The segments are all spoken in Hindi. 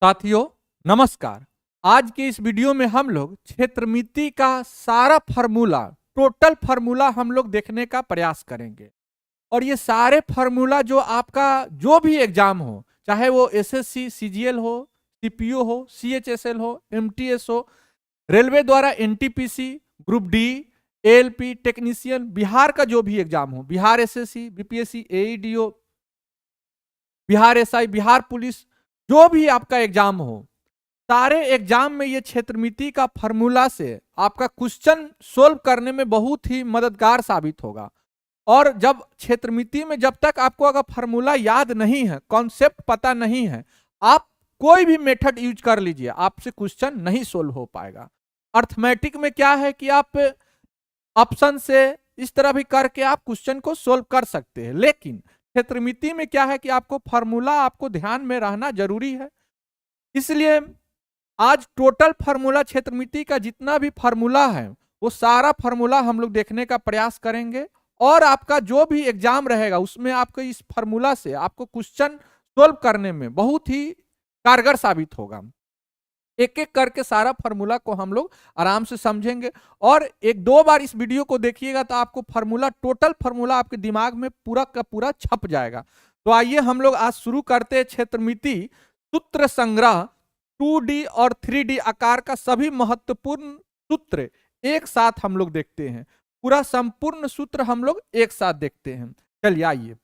साथियों नमस्कार। आज के इस वीडियो में हम लोग क्षेत्रमिति का सारा फार्मूला टोटल फार्मूला हम लोग देखने का प्रयास करेंगे। और ये सारे फार्मूला जो आपका जो भी एग्जाम हो, चाहे वो एसएससी सीजीएल हो, सीपीओ हो, सीएचएसएल हो, एमटीएस हो, रेलवे द्वारा NTPC, group D, ALP, technician, Bihar का जो भी एग्जाम हो, Bihar SSC, BPSC, AEDO, Bihar SI, Bihar police, जो भी आपका एग्जाम हो, सारे एग्जाम में ये क्षेत्रमिति का फार्मूला से आपका क्वेश्चन सोल्व करने में बहुत ही मददगार साबित होगा। और जब क्षेत्रमिति में जब तक आपको अगर फार्मूला याद नहीं है, कॉन्सेप्ट पता नहीं है, आप कोई भी मेथड यूज कर लीजिए, आपसे क्वेश्चन नहीं सोल्व हो पाएगा। अर्थमेटिक में क्या है कि आप ऑप्शन से इस तरह भी करके आप क्वेश्चन को सोल्व कर सकते हैं, लेकिन क्षेत्रमिति में क्या है कि आपको फार्मूला आपको ध्यान में रहना जरूरी है। इसलिए आज टोटल फार्मूला क्षेत्रमिति का जितना भी फार्मूला है वो सारा फार्मूला हम लोग देखने का प्रयास करेंगे। और आपका जो भी एग्जाम रहेगा उसमें आपको इस फार्मूला से आपको क्वेश्चन सोल्व करने में बहुत ही कारगर साबित होगा। एक एक करके सारा फार्मूला को हम लोग आराम से समझेंगे और एक दो बार इस वीडियो को देखिएगा तो आपको फार्मूला टोटल फार्मूला आपके दिमाग में पूरा का पूरा छप जाएगा। तो आइए हम लोग आज शुरू करते हैं क्षेत्रमिति सूत्र संग्रह 2D और 3D आकार का सभी महत्वपूर्ण सूत्र एक साथ हम लोग देखते हैं। पूरा संपूर्ण सूत्र हम लोग एक साथ देखते हैं। चलिए आइए।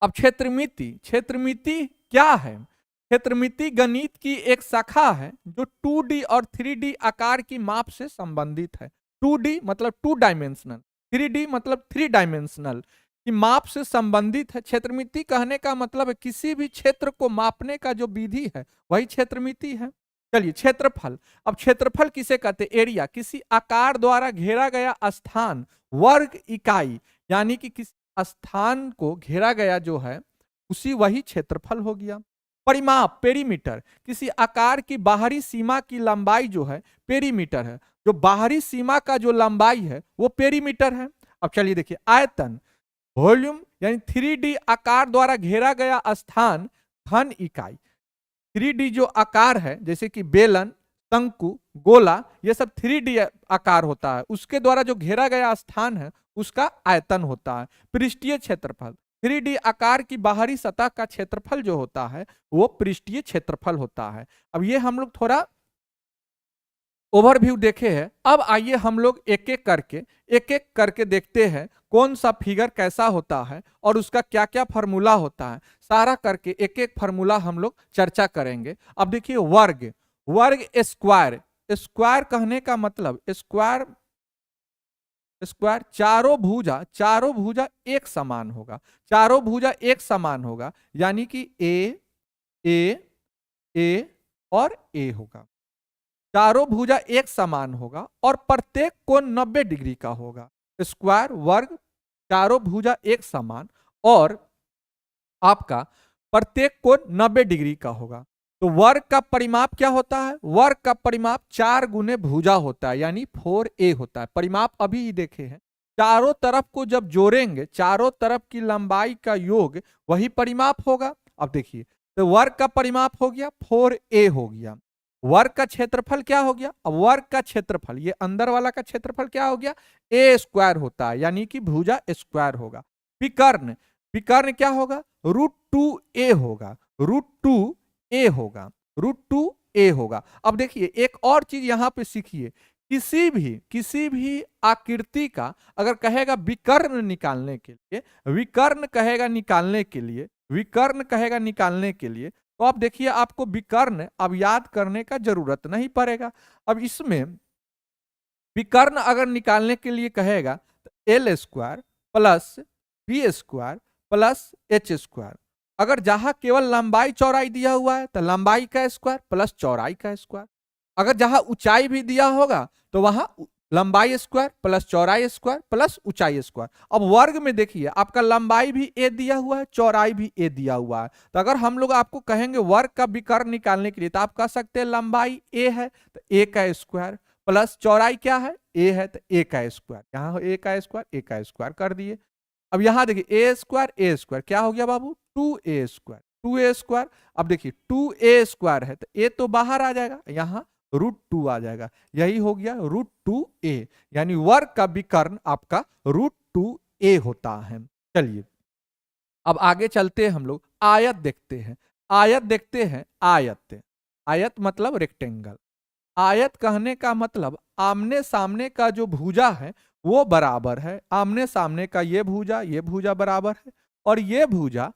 अब क्षेत्रमिति क्या है? क्षेत्रमिति गणित की एक शाखा है जो 2D और 3D आकार की माप से संबंधित है। 2D मतलब 2 डायमेंशनल, 3D मतलब 3 डायमेंशनल की माप से संबंधित है। क्षेत्रमिति कहने का मतलब है किसी भी क्षेत्र को मापने का जो विधि है वही क्षेत्रमिति है। चलिए क्षेत्रफल। अब क्षेत्रफल किसे कहते हैं? एरिया, किसी आकार द्वारा घेरा गया स्थान, वर्ग इकाई, यानी कि किसी स्थान को घेरा गया जो है उसी वही क्षेत्रफल हो गया। परिमाप, पेरीमीटर, किसी आकार की बाहरी सीमा की लंबाई जो है पेरीमीटर है। जो बाहरी सीमा का जो लंबाई है वो पेरीमीटर है। अब चलिए देखिए आयतन, वॉल्यूम यानी 3D आकार द्वारा घेरा गया स्थान, घन इकाई। 3D जो आकार है जैसे कि बेलन, शंकु, गोला, ये सब 3D आकार होता है, उसके द्वारा जो घेरा गया स्थान है उसका आयतन होता है। पृष्ठीय क्षेत्रफल, 3D आकार की बाहरी सतह का क्षेत्रफल जो होता है वो पृष्ठीय क्षेत्रफल होता है। अब ये हम लोग थोड़ा ओवरव्यू देखे हैं। अब आइए हम लोग एक एक करके देखते हैं कौन सा फिगर कैसा होता है और उसका क्या क्या फार्मूला होता है। सारा करके एक एक फार्मूला हम लोग चर्चा करेंगे। अब देखिए वर्ग, स्क्वायर, स्क्वायर कहने का मतलब स्क्वायर चारों भुजा एक समान होगा, चारों भुजा एक समान होगा, यानी कि ए और ए होगा। चारों भुजा एक समान होगा और प्रत्येक कोण 90 डिग्री का होगा। स्क्वायर वर्ग चारों भुजा एक समान और आपका प्रत्येक कोण 90 डिग्री का होगा। तो वर्ग का परिमाप क्या होता है? वर्ग का परिमाप 4 गुने भुजा होता है, यानी 4a होता है। परिमाप अभी ही देखे हैं। चारों तरफ को जब जोड़ेंगे, चारों तरफ की लंबाई का योग वही परिमाप होगा। अब देखिए तो वर्ग का परिमाप हो गया 4a हो गया। वर्ग का क्षेत्रफल क्या हो गया? अब वर्ग का क्षेत्रफल, ये अंदर वाला का क्षेत्रफल क्या हो गया? ए स्क्वायर होता है, यानी कि भुजा स्क्वायर होगा। विकर्ण, विकर्ण क्या होगा? √2a होगा, √2a होगा, √2a होगा। अब देखिए एक और चीज यहां पे सीखिए, किसी भी आकृति का अगर कहेगा विकर्ण निकालने के लिए, विकर्ण कहेगा निकालने के लिए, विकर्ण कहेगा निकालने के लिए, तो आप देखिए आपको विकर्ण अब याद करने का जरूरत नहीं पड़ेगा। अब इसमें विकर्ण अगर निकालने के लिए कहेगा तो L square plus B square plus H square. अगर जहां केवल लंबाई चौड़ाई दिया हुआ है तो लंबाई का स्क्वायर प्लस चौड़ाई का स्क्वायर। अगर जहां ऊंचाई भी दिया होगा तो वहां लंबाई स्क्वायर प्लस चौड़ाई स्क्वायर प्लस ऊंचाई स्क्वायर। अब वर्ग में देखिए आपका लंबाई भी ए दिया हुआ है, चौड़ाई भी ए दिया हुआ है। तो अगर हम लोग आपको कहेंगे वर्ग का विकर्ण निकालने के लिए तो आप कह सकते हैं लंबाई ए है तो ए का स्क्वायर प्लस चौड़ाई क्या है? ए है तो ए का स्क्वायर। यहाँ ए का स्क्वायर कर दिए। अब यहां देखिए ए स्क्वायर क्या हो गया बाबू? 2a square. 2a²। अब देखिए 2a² है तो a तो बाहर आ जाएगा, यहाँ √2 आ जाएगा, यही हो गया √2a, यानी वर्ग का विकर्ण आपका √2a होता है। चलिए अब आगे चलते हैं, हम लोग आयत देखते हैं। आयत देखते हैं, आयत, आयत मतलब रेक्टेंगल। आयत कहने का मतलब आमने सामने का जो भुजा है वो बराबर है, आमने सामने का ये भुजा बराबर है, और ये भुजा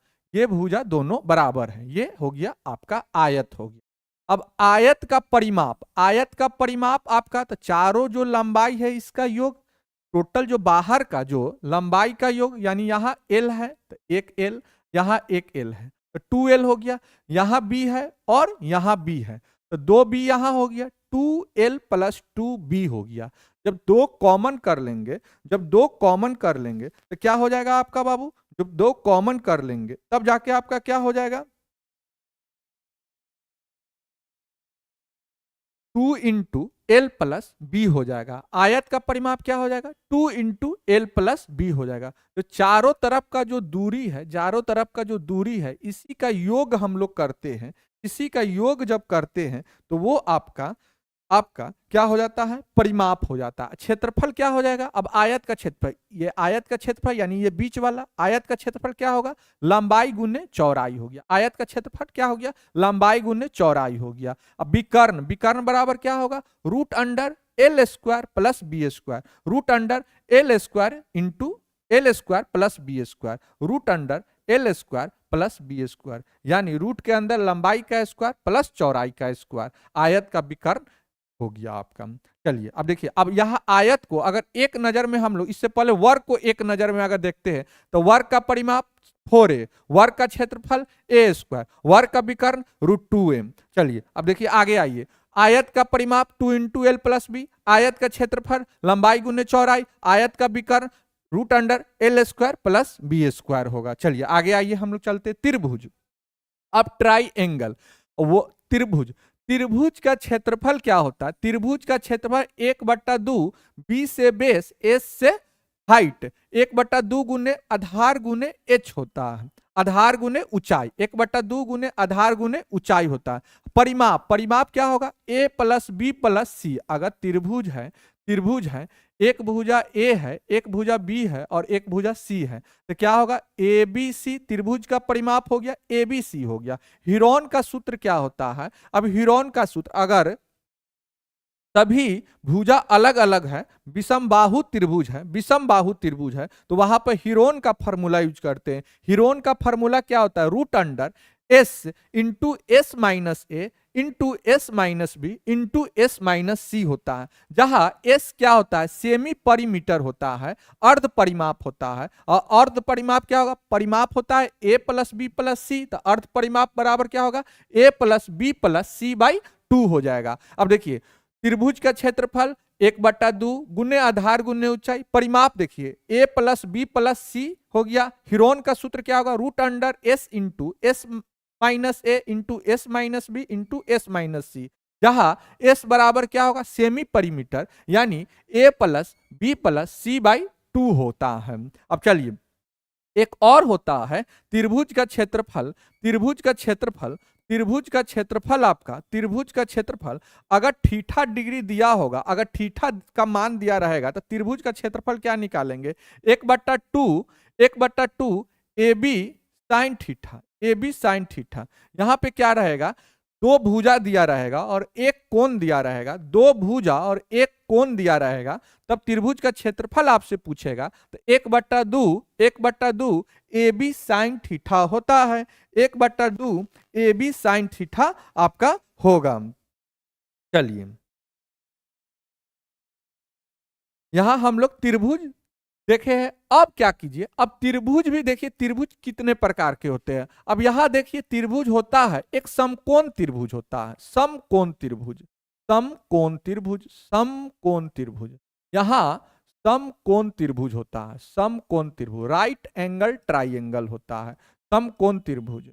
दोनों बराबर है, ये हो गया आपका आयत हो गया। अब आयत का परिमाप आपका, तो चारों जो लंबाई है इसका योग, टोटल जो बाहर का जो लंबाई का योग, यानी यहाँ l है तो एक l, यहाँ एक l है तो 2l हो गया, यहाँ b है और यहाँ b है तो 2b यहाँ हो गया, 2l + 2b हो गया। जब दो कॉमन कर लेंगे तो क्या हो जाएगा आपका बाबू, जब दो कॉमन कर लेंगे तब जाके आपका क्या हो जाएगा, 2 × l + b हो जाएगा। आयत का परिमाप क्या हो जाएगा, 2 × l + b हो जाएगा। तो चारों तरफ का जो दूरी है इसी का योग हम लोग करते हैं, इसी का योग जब करते हैं तो वो आपका क्या हो जाता है, परिमाप हो जाता है। क्षेत्रफल क्या हो जाएगा, अब आयत का क्षेत्रफल, ये आयत का क्षेत्रफल यानी ये बीच वाला आयत का क्षेत्रफल क्या होगा, लंबाई गुने चौड़ाई हो गया। आयत का क्षेत्रफल क्या हो गया, लंबाई गुने चौड़ाई हो गया। अब विकर्ण बराबर क्या होगा, √l² + b², √l² × l² + b², √l² + b², यानी रूट के अंदर लंबाई का स्क्वायर प्लस चौड़ाई का स्क्वायर, आयत का विकर्ण हो गया आपका। चलिए अब देखिए, अब यहाँ आयत को अगर एक नजर में हम लोग, इससे पहले वर्ग को एक नजर में अगर देखते हैं तो वर्ग का परिमाप 4a, वर्ग का क्षेत्रफल a², वर्ग का विकर्ण √2m। चलिए अब देखिए आगे आइए, आयत का परिमाप 2 × l + b, आयत का क्षेत्रफल लंबाई गुने चौड़ाई, आयत का विकर्ण √l² + b² होगा। चलिए आगे आइए, हम लोग चलते त्रिभुज। अब ट्राइएंगल, वो त्रिभुज का क्षेत्रफल क्या होता है, त्रिभुज का क्षेत्रफल 1/2 b से बेस s से हाइट 1/2 गुने आधार गुने h होता है, आधार गुने ऊंचाई, 1/2 गुने आधार गुने ऊंचाई होता है। परिमाप क्या होगा, a + b + c। अगर त्रिभुज है, एक भुजा a है, एक भुजा b है और एक भुजा c है तो क्या होगा, ABC त्रिभुज का परिमाप हो गया, ABC हो गया। हीरोन का सूत्र क्या होता है, अब हीरोन का सूत्र, अगर तभी भुजा अलग अलग है, विषम बाहु त्रिभुज है तो वहां पर हीरोन का फॉर्मूला यूज करते हैं। हीरोन का फॉर्मूला क्या होता है, √s × s - a × s - b × s - c होता है, जहां s क्या होता है, सेमी परिमीटर होता है, अर्ध परिमाप होता है। और अर्ध परिमाप क्या होगा, परिमाप होता है a + b + c, तो अर्ध परिमाप बराबर क्या होगा, a + b + c/2 हो जाएगा। अब देखिए त्रिभुज का क्षेत्रफल 1/2 गुने आधार गुने ऊंचाई, परिमाप देखिए a + b + c हो गया। हीरोन का सूत्र क्या होगा, √s × s - a × s - b × s - c, जहां s बराबर क्या होगा, सेमी परिमीटर, यानी a + b + c/2 होता है। अब चलिए एक और होता है त्रिभुज का क्षेत्रफल, त्रिभुज का क्षेत्रफल अगर थीटा डिग्री दिया होगा, अगर थीटा का मान दिया रहेगा तो त्रिभुज का क्षेत्रफल क्या निकालेंगे, 1/2 AB sin थीटा। यहाँ पे क्या रहेगा, दो भुजा दिया रहेगा और एक कोण दिया रहेगा, दो भुजा और एक कोण दिया रहेगा, तब त्रिभुज का क्षेत्रफल आपसे पूछेगा तो 1/2 AB sin थीटा होता है, 1/2 AB sin थीटा आपका होगा। चलिए यहां हम लोग त्रिभुज देखे हैं, अब क्या कीजिए, अब त्रिभुज भी देखिए, त्रिभुज कितने प्रकार के होते हैं। अब यहां देखिए त्रिभुज होता है, एक समकोण त्रिभुज होता है, समकोण त्रिभुज, यहाँ समकोण त्रिभुज होता है, समकोण त्रिभुज, राइट एंगल ट्राइएंगल होता है, समकोण त्रिभुज।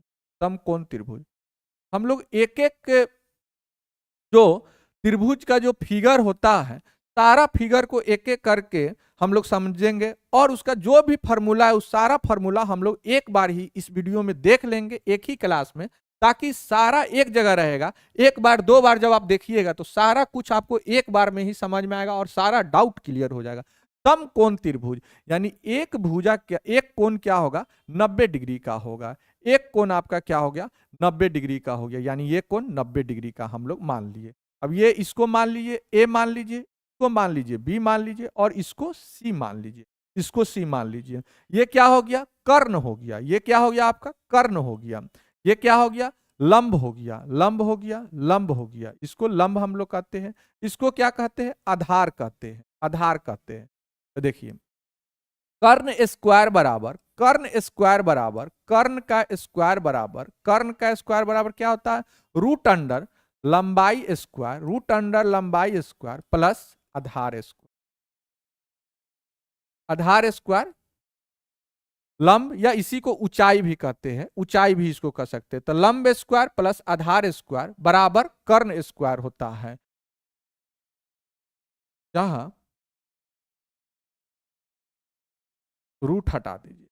हम लोग एक एक जो त्रिभुज का जो फिगर होता है, सारा फिगर को एक एक करके हम लोग समझेंगे, और उसका जो भी फॉर्मूला है उस सारा फॉर्मूला हम लोग एक बार ही इस वीडियो में देख लेंगे, एक ही क्लास में, ताकि सारा एक जगह रहेगा। एक बार दो बार जब आप देखिएगा तो सारा कुछ आपको एक बार में ही समझ में आएगा और सारा डाउट क्लियर हो जाएगा। समकोण त्रिभुज यानी एक भुजा क्या, एक कोण क्या होगा, 90 डिग्री का होगा। एक कोण आपका क्या हो गया, 90 डिग्री का हो गया, यानी ये कोण 90 डिग्री का हम लोग मान लिए। अब ये इसको मान लीजिए ए मान लीजिए, इसको मान लीजिए बी मान लीजिए, और इसको सी मान लीजिए, इसको सी मान लीजिए। ये क्या हो गया, कर्ण हो गया। ये क्या हो गया आपका, कर्ण हो गया। ये क्या हो गया, लंब हो गया, लंब हो गया, लंब हो गया। इसको लंब हम लोग कहते हैं। इसको क्या कहते हैं, आधार कहते हैं, आधार कहते हैं। तो देखिए कर्ण स्क्वायर बराबर, कर्ण स्क्वायर बराबर, कर्ण का स्क्वायर बराबर, कर्ण का स्क्वायर बराबर क्या होता है, रूट अंडर लंबाई स्क्वायर, रूट अंडर लंबाई स्क्वायर प्लस आधार स्क्वायर। आधार स्क्वायर लंब, या इसी को ऊंचाई भी कहते हैं, ऊंचाई भी इसको कह सकते हैं। तो लंब स्क्वायर प्लस आधार स्क्वायर बराबर कर्ण स्क्वायर होता है। जहां रूट हटा दीजिए,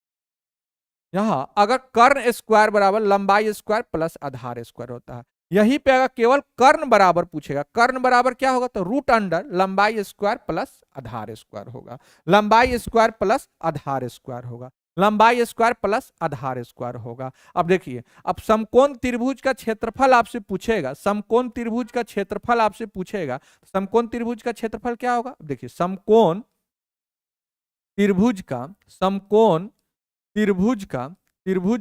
यहां अगर कर्ण स्क्वायर बराबर लंबाई स्क्वायर प्लस आधार स्क्वायर होता है, यहीं पे अगर केवल कर्ण बराबर पूछेगा, कर्ण बराबर क्या होगा, तो रूट अंडर लंबाई स्क्वायर प्लस आधार स्क्वायर होगा। लंबाई स्क्वायर प्लस आधार स्क्वायर होगा, लंबाई स्क्वायर प्लस आधार स्क्वायर होगा। अब देखिए, अब समकोण त्रिभुज का क्षेत्रफल आपसे पूछेगा, समकोण त्रिभुज का क्षेत्रफल आपसे पूछेगा, समकोण त्रिभुज का क्षेत्रफल क्या होगा। देखिए समकोण त्रिभुज का, समकोण त्रिभुज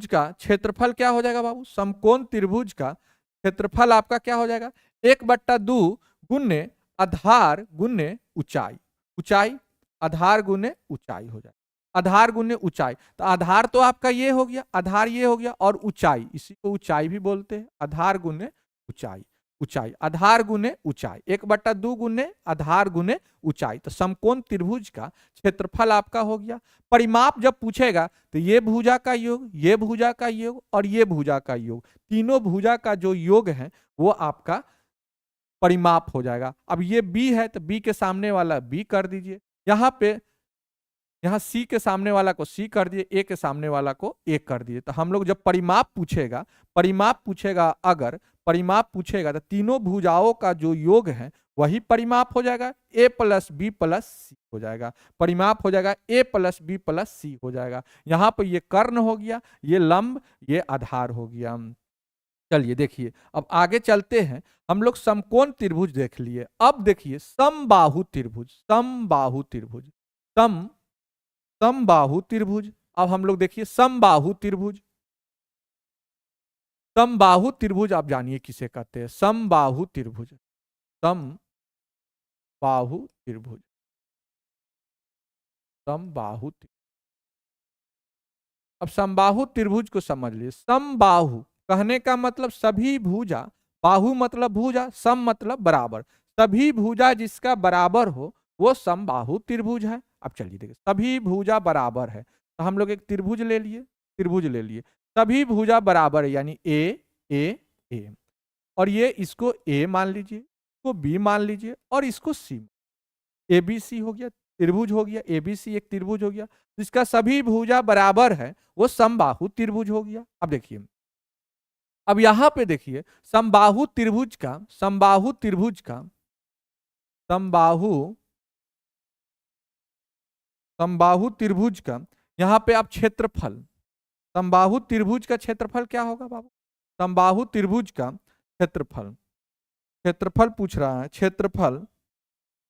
का क्षेत्रफल क्या हो जाएगा बाबू, समकोण त्रिभुज का क्षेत्रफल आपका क्या हो जाएगा, 1/2 गुने आधार गुने ऊंचाई, ऊंचाई आधार गुने ऊंचाई हो जाएगा, आधार गुने ऊंचाई। तो आधार तो आपका ये हो गया, आधार ये हो गया, और ऊंचाई, इसी को ऊंचाई भी बोलते हैं, आधार गुने ऊंचाई, ऊंचाई आधार गुने ऊंचाई, 1/2 गुने आधार गुने ऊंचाई। तो समकोण त्रिभुज का क्षेत्रफल आपका हो गया। परिमाप जब पूछेगा तो ये भुजा का योग, ये भुजा का योग, और ये भुजा का योग, तीनों भुजा का जो योग है वो आपका परिमाप हो जाएगा। अब ये बी है तो बी के सामने वाला बी कर दीजिए, यहाँ पे यहाँ सी के सामने वाला को सी कर दिए, ए के सामने वाला को ए कर दिए। तो हम लोग जब परिमाप पूछेगा, परिमाप पूछेगा, अगर परिमाप पूछेगा तो तीनों भुजाओं का जो योग है वही परिमाप हो जाएगा, ए प्लस बी प्लस सी हो जाएगा, परिमाप हो जाएगा ए प्लस बी प्लस सी हो जाएगा। यहाँ पर ये कर्ण हो गया, ये लंब, ये आधार हो गया। चलिए देखिए अब आगे चलते हैं, हम लोग समकोण त्रिभुज देख लिए। अब देखिए समबाहु त्रिभुज, समबाहु त्रिभुज, समबाहु त्रिभुज। अब हम लोग देखिए समबाहु त्रिभुज, समबाहु त्रिभुज आप जानिए किसे कहते हैं, समबाहु त्रिभुज, समबाहु त्रिभुज, समबाहु त्रिभुज। अब समबाहु त्रिभुज को समझ लिए। समबाहु कहने का मतलब सभी भुजा, बाहु मतलब भुजा, सम मतलब बराबर, सभी भुजा जिसका बराबर हो वो समबाहु त्रिभुज है। अब चलिए देखिए, सभी भुजा बराबर है तो हम लोग एक त्रिभुज ले लिए, त्रिभुज ले लिए, सभी भुजा बराबर है, यानी ए ए ए, और ये इसको ए मान लीजिए, इसको बी मान लीजिए, और इसको सी, ए बी सी हो गया, त्रिभुज हो गया, ए बी सी एक त्रिभुज हो गया, जिसका सभी भुजा बराबर है वो समबाहु त्रिभुज हो गया। अब देखिए, अब यहां पे देखिए समबाहु त्रिभुज का, समबाहु त्रिभुज का, समबाहु, समबाहु त्रिभुज का यहां पे आप क्षेत्रफल, समबाहु त्रिभुज का क्षेत्रफल क्या होगा बाबू, समबाहु त्रिभुज का क्षेत्रफल, क्षेत्रफल पूछ रहा है, क्षेत्रफल,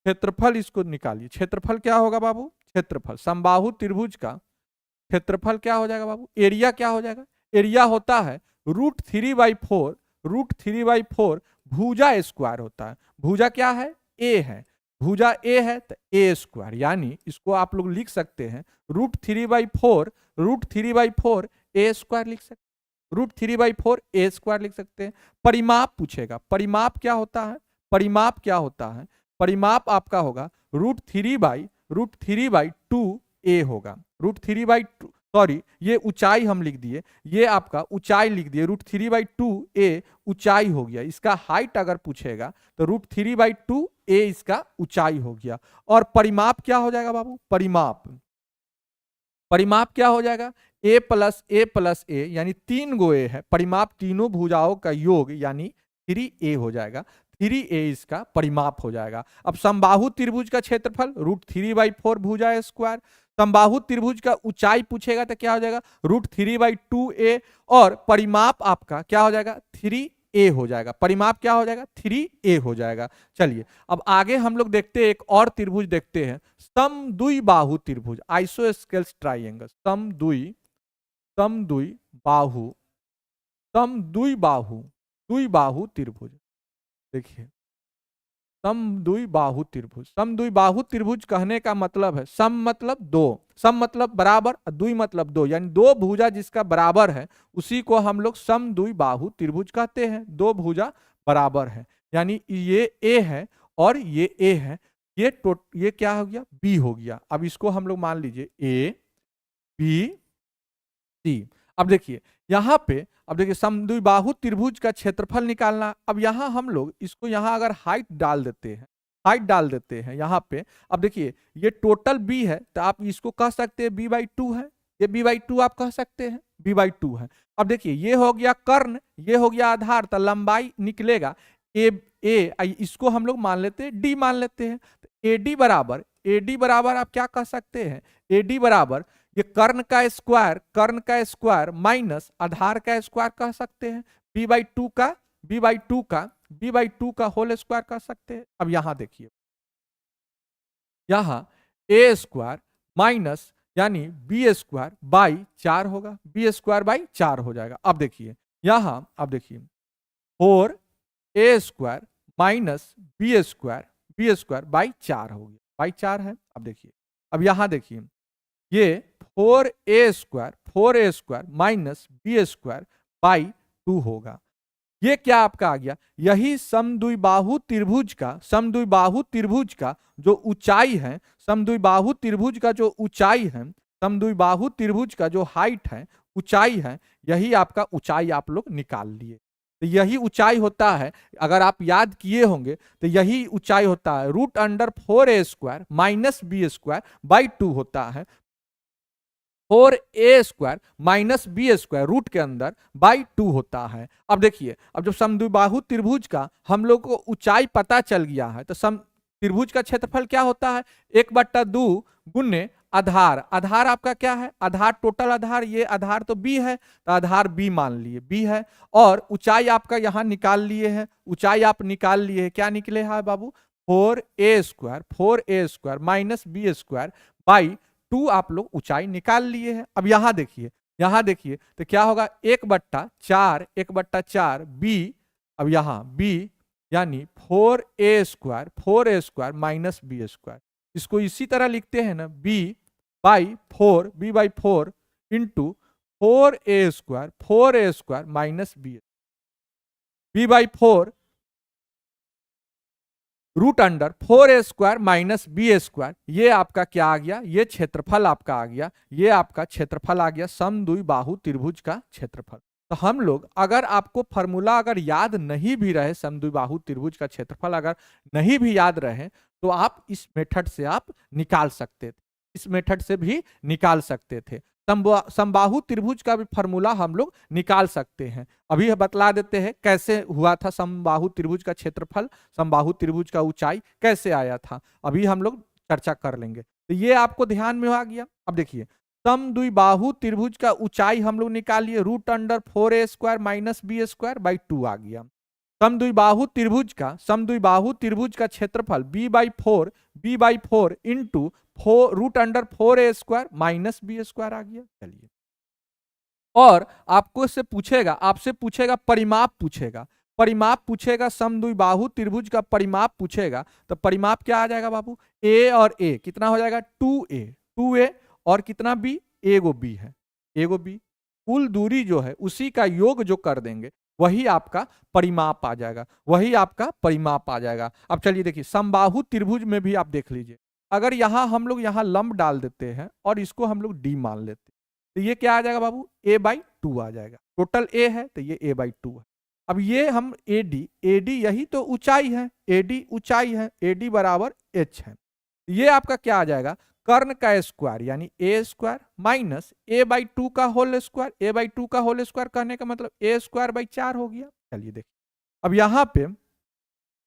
क्षेत्रफल इसको निकालिए, क्षेत्रफल क्या होगा बाबू, क्षेत्रफल समबाहु त्रिभुज का क्षेत्रफल क्या हो जाएगा बाबू, एरिया क्या हो जाएगा, एरिया होता है √3/4, √3/4 भुजा स्क्वायर होता है। भुजा क्या है, ए है, भुजा ए है तो ए स्क्वायर, यानी इसको आप लोग लिख सकते हैं √3/4, √3/4 ए स्क्वायर लिख सकते हैं, √3/4 ए स्क्वायर लिख सकते हैं। परिमाप पूछेगा, परिमाप क्या होता है, परिमाप क्या होता है, परिमाप आपका होगा √3/2 ए होगा, √3/2 सॉरी ये ऊंचाई हम लिख दिए, ये आपका ऊंचाई लिख दिए, √3/2a ऊंचाई हो गया। इसका हाइट अगर पूछेगा तो √3/2a इसका ऊंचाई हो गया। और परिमाप क्या हो जाएगा बाबू? परिमाप क्या हो जाएगा? a+a+a यानी 3 गो a है, परिमाप तीनों भुजाओं का योग यानी 3a हो जाएगा। 3a इसका परिमाप हो जाएगा। अब समबाहु त्रिभुज का क्षेत्रफल √3/4 भुजा स्क्वायर। समबाहु त्रिभुज का ऊंचाई पूछेगा तो क्या हो जाएगा? √3/2a और परिमाप आपका क्या हो जाएगा? 3a हो जाएगा। परिमाप क्या हो जाएगा? 3a हो जाएगा। चलिए अब आगे हम लोग देखते हैं, एक और त्रिभुज देखते हैं, समद्विबाहु त्रिभुज, आइसोस्केल्स ट्राइंगल, द्विबाहु त्रिभुज। देखिए समद्विबाहु त्रिभुज कहने का मतलब है, सम मतलब दो, सम मतलब बराबर, द्वि मतलब दो, यानी दो भुजा जिसका बराबर है उसी को हम लोग समद्विबाहु त्रिभुज कहते हैं। दो भुजा बराबर है, यानी ये ए है और ये ए है, ये क्या हो गया? बी हो गया। अब इसको हम लोग मान लीजिए ए बी सी। अब देखिए यहाँ पे, अब देखिए समद्विबाहु त्रिभुज का क्षेत्रफल निकालना। अब यहाँ हम लोग इसको यहाँ अगर हाइट डाल देते हैं यहाँ पे। अब देखिए ये टोटल b है तो आप इसको कह सकते हैं b/2 है, ये b/2 आप कह सकते हैं, b/2 है। अब देखिए ये हो गया कर्ण, ये हो गया आधार, तो लंबाई निकलेगा इसको हम लोग मान लेते हैं d मान लेते हैं। तो AD बराबर आप क्या कह सकते हैं? AD बराबर ये कर्ण का स्क्वायर माइनस आधार का स्क्वायर कह सकते हैं, b/2 का होल स्क्वायर कह सकते हैं। अब यहां देखिए, यहां a² माइनस यानी b² होगा, b² हो जाएगा। अब देखिए यहां, अब देखिए 4a² माइनस b² हो गया, 4 है। अब देखिए, अब यहां देखिए ये 4a² माइनस b² होगा। ये क्या आपका आ गया? यही समद्विबाहु त्रिभुज का जो ऊंचाई है, समद्विबाहु त्रिभुज का जो ऊंचाई है, समद्विबाहु त्रिभुज का जो हाइट है, ऊंचाई है, यही आपका ऊंचाई आप लोग निकाल लिए। तो यही ऊंचाई होता है, अगर आप याद किए होंगे तो यही ऊंचाई होता है, √4a² माइनस b² होता है। 4a² माइनस b² रूट के अंदर /2 होता है। अब देखिए, अब जब समद्विबाहु त्रिभुज का हम लोग को ऊंचाई पता चल गया है तो त्रिभुज का क्षेत्रफल क्या होता है? 1/2 गुने आधार। आधार आपका क्या है? आधार, टोटल आधार, ये आधार तो b है तो आधार b मान लिए, b है। और ऊंचाई आपका यहां निकाल लिए है, ऊंचाई आप निकाल लिए है, क्या निकले है बाबू? 4a² माइनस b²/2 आप लोग ऊंचाई निकाल लिए हैं। अब यहां देखिए तो क्या होगा? 1/4 b। अब यहां b यानी 4a² माइनस b², इसको इसी तरह लिखते हैं ना, b/4 into 4a² minus b/4 √4a² minus b²। ये आपका क्या आ गया? ये क्षेत्रफल आपका आ गया, ये आपका क्षेत्रफल आ गया समद्विबाहु त्रिभुज का क्षेत्रफल। तो हम लोग, अगर आपको फॉर्मूला अगर याद नहीं भी रहे, समद्विबाहु त्रिभुज का क्षेत्रफल अगर नहीं भी याद रहे, तो आप इस मेथड से आप निकाल सकते थे, इस मेथड से भी निकाल सकते थे। समबाहु त्रिभुज का भी फॉर्मूला हम लोग निकाल सकते हैं। अभी बतला देते हैं कैसे हुआ था समबाहु त्रिभुज का क्षेत्रफल, समबाहु त्रिभुज का ऊंचाई कैसे आया था, अभी हम लोग चर्चा कर लेंगे। तो ये आपको ध्यान में आ गया। अब देखिए समद्विबाहु त्रिभुज का ऊंचाई हम लोग निकालिए, √4a² माइनस b²/2 आ गया। समद्विबाहु त्रिभुज का क्षेत्रफल b/4 into √4a² minus b² आ गया। चलिए, और आपसे पूछेगा परिमाप पूछेगा, समद्विबाहु त्रिभुज का परिमाप पूछेगा। तो परिमाप क्या आ जाएगा बाबू? a और a कितना हो जाएगा? 2a और कितना b? एगो b है, एगो b। कुल दूरी जो है उसी का योग जो कर देंगे वही आपका परिमाप आ जाएगा, अब चलिए देखिए, समबाहु त्रिभुज में भी आप देख लीजिए, अगर यहां हम लोग यहां लंब डाल देते हैं और इसको हम लोग d मान लेते हैं, तो ये क्या आ जाएगा बाबू, a/2 आ जाएगा। टोटल a है तो ये a/2 है। अब ये हम AD यही तो ऊंचाई है, AD ऊंचाई है, AD बराबर h है। ये आपका क्या आ जाएगा, कर्ण का स्क्वायर यानी a स्क्वायर माइनस a/2 का होल स्क्वायर। a/2 का होल स्क्वायर कहने का मतलब a²/4 हो गया। चलिए देखिए, अब यहाँ पे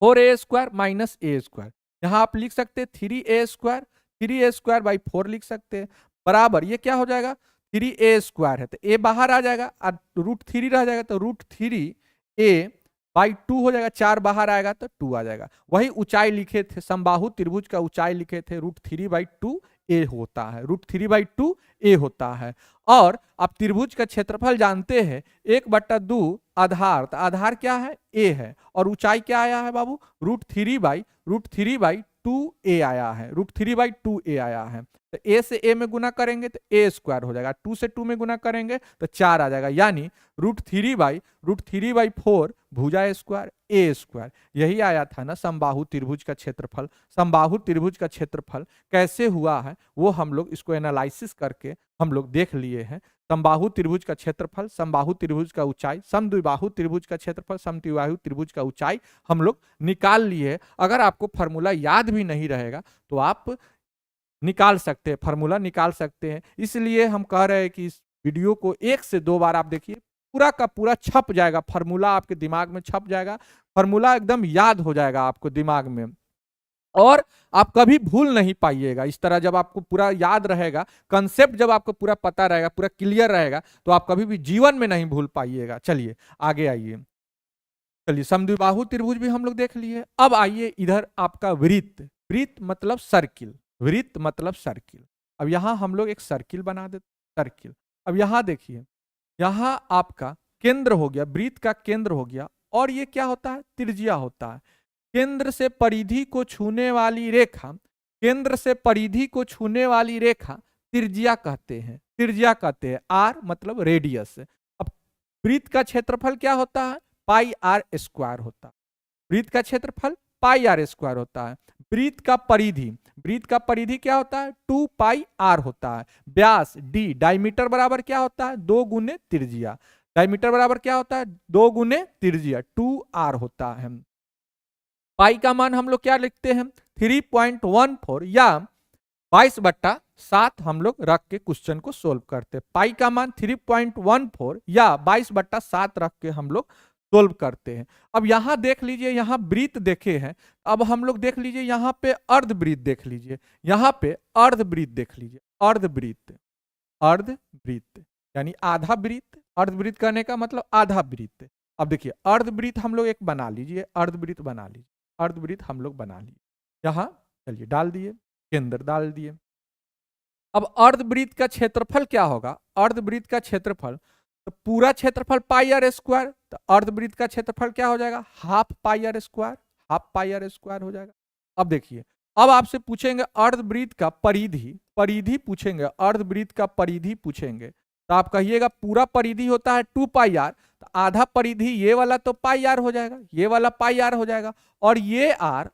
4a² माइनस a², यहाँ आप लिख सकते हैं 3a², 3a²/4 लिख सकते हैं, बराबर ये क्या हो जाएगा, 3a² है तो a बाहर आ जाएगा और √3 रह जाएगा तो √3a/2 हो जाएगा, 4 बाहर आएगा तो 2 आ जाएगा। वही ऊंचाई लिखे थे, समबाहु त्रिभुज का ऊंचाई लिखे थे, √3/2a होता है, √3/2a होता है। और आप त्रिभुज का क्षेत्रफल जानते हैं 1/2 आधार, तो आधार क्या है, a है, और ऊंचाई क्या आया है बाबू, √3/2a आया है, √3/2a आया है। तो a से a में गुना करेंगे तो a² हो जाएगा, 2 से 2 में गुना करेंगे तो 4 आ जाएगा, यानी √3/4 भुजा स्क्वायर a²। यही आया था ना समबाहु त्रिभुज का क्षेत्रफल। समबाहु त्रिभुज का क्षेत्रफल कैसे हुआ है वो हम लोग इसको एनालिसिस करके हम लोग देख लिए हैं। समबाहु त्रिभुज का क्षेत्रफल, समबाहु त्रिभुज का ऊंचाई, समद्विबाहु त्रिभुज का क्षेत्रफल, समद्विबाहु त्रिभुज का ऊंचाई हम लोग निकाल लिए। अगर आपको फॉर्मूला याद भी नहीं रहेगा तो आप निकाल सकते हैं, फॉर्मूला निकाल सकते हैं। इसलिए हम कह रहे हैं कि इस वीडियो को 1 से 2 बार आप देखिए, पूरा का पूरा छप जाएगा, फॉर्मूला आपके दिमाग में छप जाएगा, फॉर्मूला एकदम याद हो जाएगा आपको दिमाग में, और आप कभी भूल नहीं पाइएगा। इस तरह जब आपको पूरा याद रहेगा, कंसेप्ट जब आपको पूरा पता रहेगा, पूरा क्लियर रहेगा, तो आप कभी भी जीवन में नहीं भूल पाइएगा। चलिए आगे आइए, चलिए समद्विबाहु त्रिभुज भी हम लोग देख लिए। अब आइए इधर आपका वृत्त, वृत्त मतलब सर्किल, वृत्त मतलब सर्किल। अब यहां हम लोग एक सर्किल बना देते, सर्किल। अब यहां देखिए, यहां आपका केंद्र हो गया, वृत्त का केंद्र हो गया, और ये क्या होता है, त्रिज्या होता है। केंद्र से परिधि को छूने वाली रेखा, केंद्र से परिधि को छूने वाली रेखा त्रिज्या कहते हैं, त्रिज्या कहते हैं। आर मतलब रेडियस। अब वृत्त का क्षेत्रफल क्या होता है, πr² होता है, वृत्त का क्षेत्रफल πr² होता है। वृत्त का परिधि, वृत्त का परिधि क्या होता है, 2πr होता है। व्यास d, डायमीटर बराबर क्या होता है, 2 गुने त्रिज्या, डायमीटर बराबर क्या होता है, 2 गुने त्रिज्या, 2r होता है। पाई का मान हम लोग क्या लिखते हैं, 3.14 या 22/7 हम लोग रख के क्वेश्चन को सोल्व करते हैं। पाई का मान 3.14 या 22/7 रख के हम लोग सोल्व करते हैं। अब यहां देख लीजिए, यहां वृत्त देखे हैं, अब हम लोग देख लीजिए यहां पे अर्धवृत्त देख लीजिए, यहां पे अर्धवृत्त देख लीजिए, अर्धवृत्त, अर्धवृत्त यानी आधा वृत्त, अर्धवृत्त करने का मतलब आधा वृत्त। अब देखिए अर्धवृत्त हम लोग एक बना लीजिए, अर्धवृत्त बना लीजिए, अर्धवृत्त हम लोग बना लिए, यहां चलिए डाल दिए, केंद्र डाल दिए। अब अर्धवृत्त का क्षेत्रफल क्या होगा, अर्धवृत्त का क्षेत्रफल, तो पूरा क्षेत्रफल πr², तो अर्धवृत्त का क्षेत्रफल क्या हो जाएगा, हाफ πr², हाफ πr² हो जाएगा। अब देखिए, अब आपसे पूछेंगे अर्धवृत्त का परिधि, परिधि पूछेंगे, अर्धवृत्त का परिधि पूछेंगे, तो आप कहिएगा पूरा परिधि होता है 2πr, तो आधा परिधि ये वाला तो πr हो जाएगा, ये वाला πr हो जाएगा, और ये r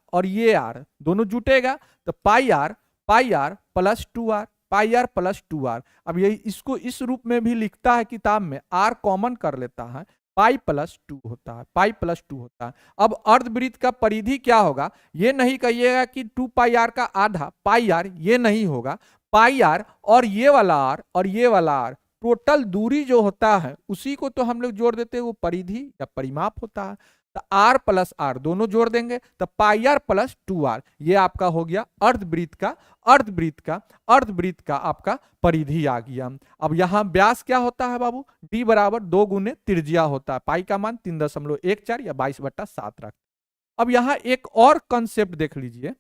दोनों जुटेगा तो πr plus 2r, πr plus 2r। अब ये इसको इस रूप में भी लिखता है किताब में, r कॉमन कर लेता है, पाई प्लस 2 होता है, पाई प्लस 2 होता है। अब अर्धवृत्त का परिधि क्या होगा, ये नहीं कहिएगा कि 2πr का आधा πr, ये नहीं होगा, πr और ये वाला r और ये वाला r, टोटल दूरी जो होता है उसी को तो हम लोग जोड़ देते हैं, वो परिधि या परिमाप होता है। तो r प्लस r दोनों जोड़ देंगे तो πr प्लस 2r, ये आपका हो गया अर्धवृत्त का, अर्धवृत्त का, अर्धवृत्त का आपका परिधि आ गया। अब यहाँ व्यास क्या होता है बाबू, d बराबर 2 गुने त्रिज्या होता है, पाई का मान 3.14 या 22/7 रख। अब यहाँ एक और कंसेप्ट देख लीजिए,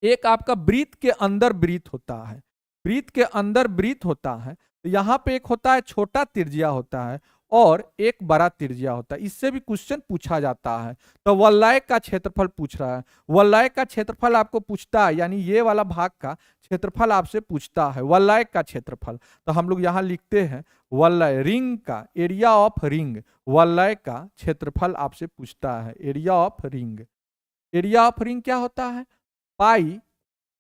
एक आपका वृत्त के अंदर वृत्त होता है, वृत्त के अंदर वृत्त होता है, तो यहाँ पे एक होता है छोटा त्रिज्या होता है और एक बड़ा त्रिज्या होता है, इससे भी क्वेश्चन पूछा जाता है। तो वलय का क्षेत्रफल पूछ रहा है, वलय का क्षेत्रफल आपको पूछता है, यानी ये वाला भाग का क्षेत्रफल आपसे पूछता है, वलय का क्षेत्रफल। तो हम लोग यहाँ लिखते हैं वलय, रिंग का, एरिया ऑफ रिंग, वलय का क्षेत्रफल आपसे पूछता है, area of ring. Area of ring क्या होता है, पाई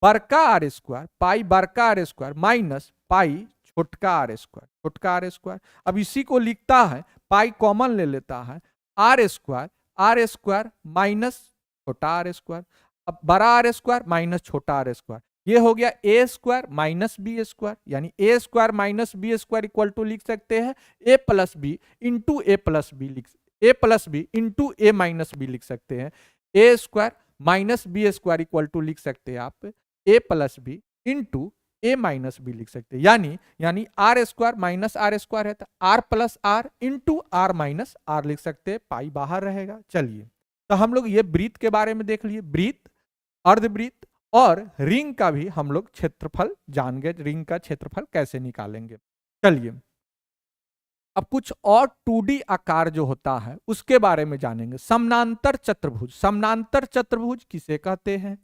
बड़का r², पाई बड़का r² माइनस पाई छोटका आर स्क्वायर, छोटका आर स्क्वायर। अब इसी को लिखता है, पाई कॉमन ले लेता है, आर स्क्वायर माइनस छोटा आर स्क्वायर, अब बड़ा आर स्क्वायर माइनस छोटा आर स्क्वायर, ये हो गया A square minus B square, यानी A square minus B square equal to लिख सकते हैं A plus B into A plus B, A plus B into A minus B लिख सकते हैं। A square minus B square equal to लिख सकते हैं आप A plus B into A minus B लिख सकते हैं, यानी R square minus R square है तो R plus R into R minus R लिख सकते हैं, पाई बाहर रहेगा। चलिए, तो हम लोग ये वृत्त के बारे में देख लिए, वृत्त, अर्धवृत्त और रिंग का भी हम लोग क्षेत्रफल जान गए, रिंग का क्षेत्रफल कैसे निकालेंगे। चलिए, अब कुछ और 2D आकार जो होता है उसके बारे में जानेंगे। समानांतर चतुर्भुज, समानांतर चतुर्भुज किसे कहते हैं,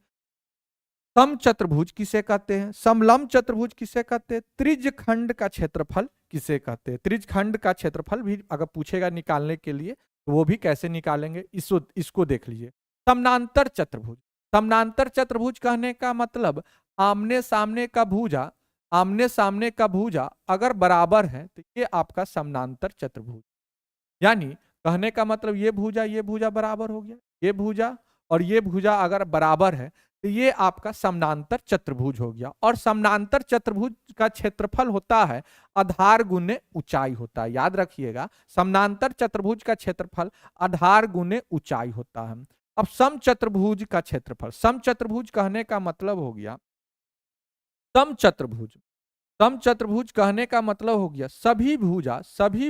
सम चतुर्भुज किसे कहते हैं, समलंब चतुर्भुज किसे कहते हैं, त्रिज्यखंड का क्षेत्रफल किसे कहते हैं। त्रिज्यखंड का क्षेत्रफल भी अगर पूछेगा निकालने के लिए तो वो भी कैसे निकालेंगे, इसको देख लीजिए। समानांतर चतुर्भुज, समानांतर चतुर्भुज कहने का मतलब आमने सामने का भुजा, आमने सामने का भुजा अगर बराबर है तो ये आपका समानांतर चतुर्भुज, यानी कहने का मतलब ये भुजा बराबर हो गया, ये भुजा और ये भुजा अगर बराबर है तो ये आपका समानांतर चतुर्भुज हो गया। और समानांतर चतुर्भुज का क्षेत्रफल होता है आधार गुने ऊंचाई होता है, याद रखिएगा, समानांतर चतुर्भुज का क्षेत्रफल आधार गुने ऊंचाई होता है। अब सम चतुर्भुज का क्षेत्रफल, सम चतुर्भुज कहने का मतलब हो गया, सम चतुर्भुज, सम चतुर्भुज कहने का मतलब हो गया सभी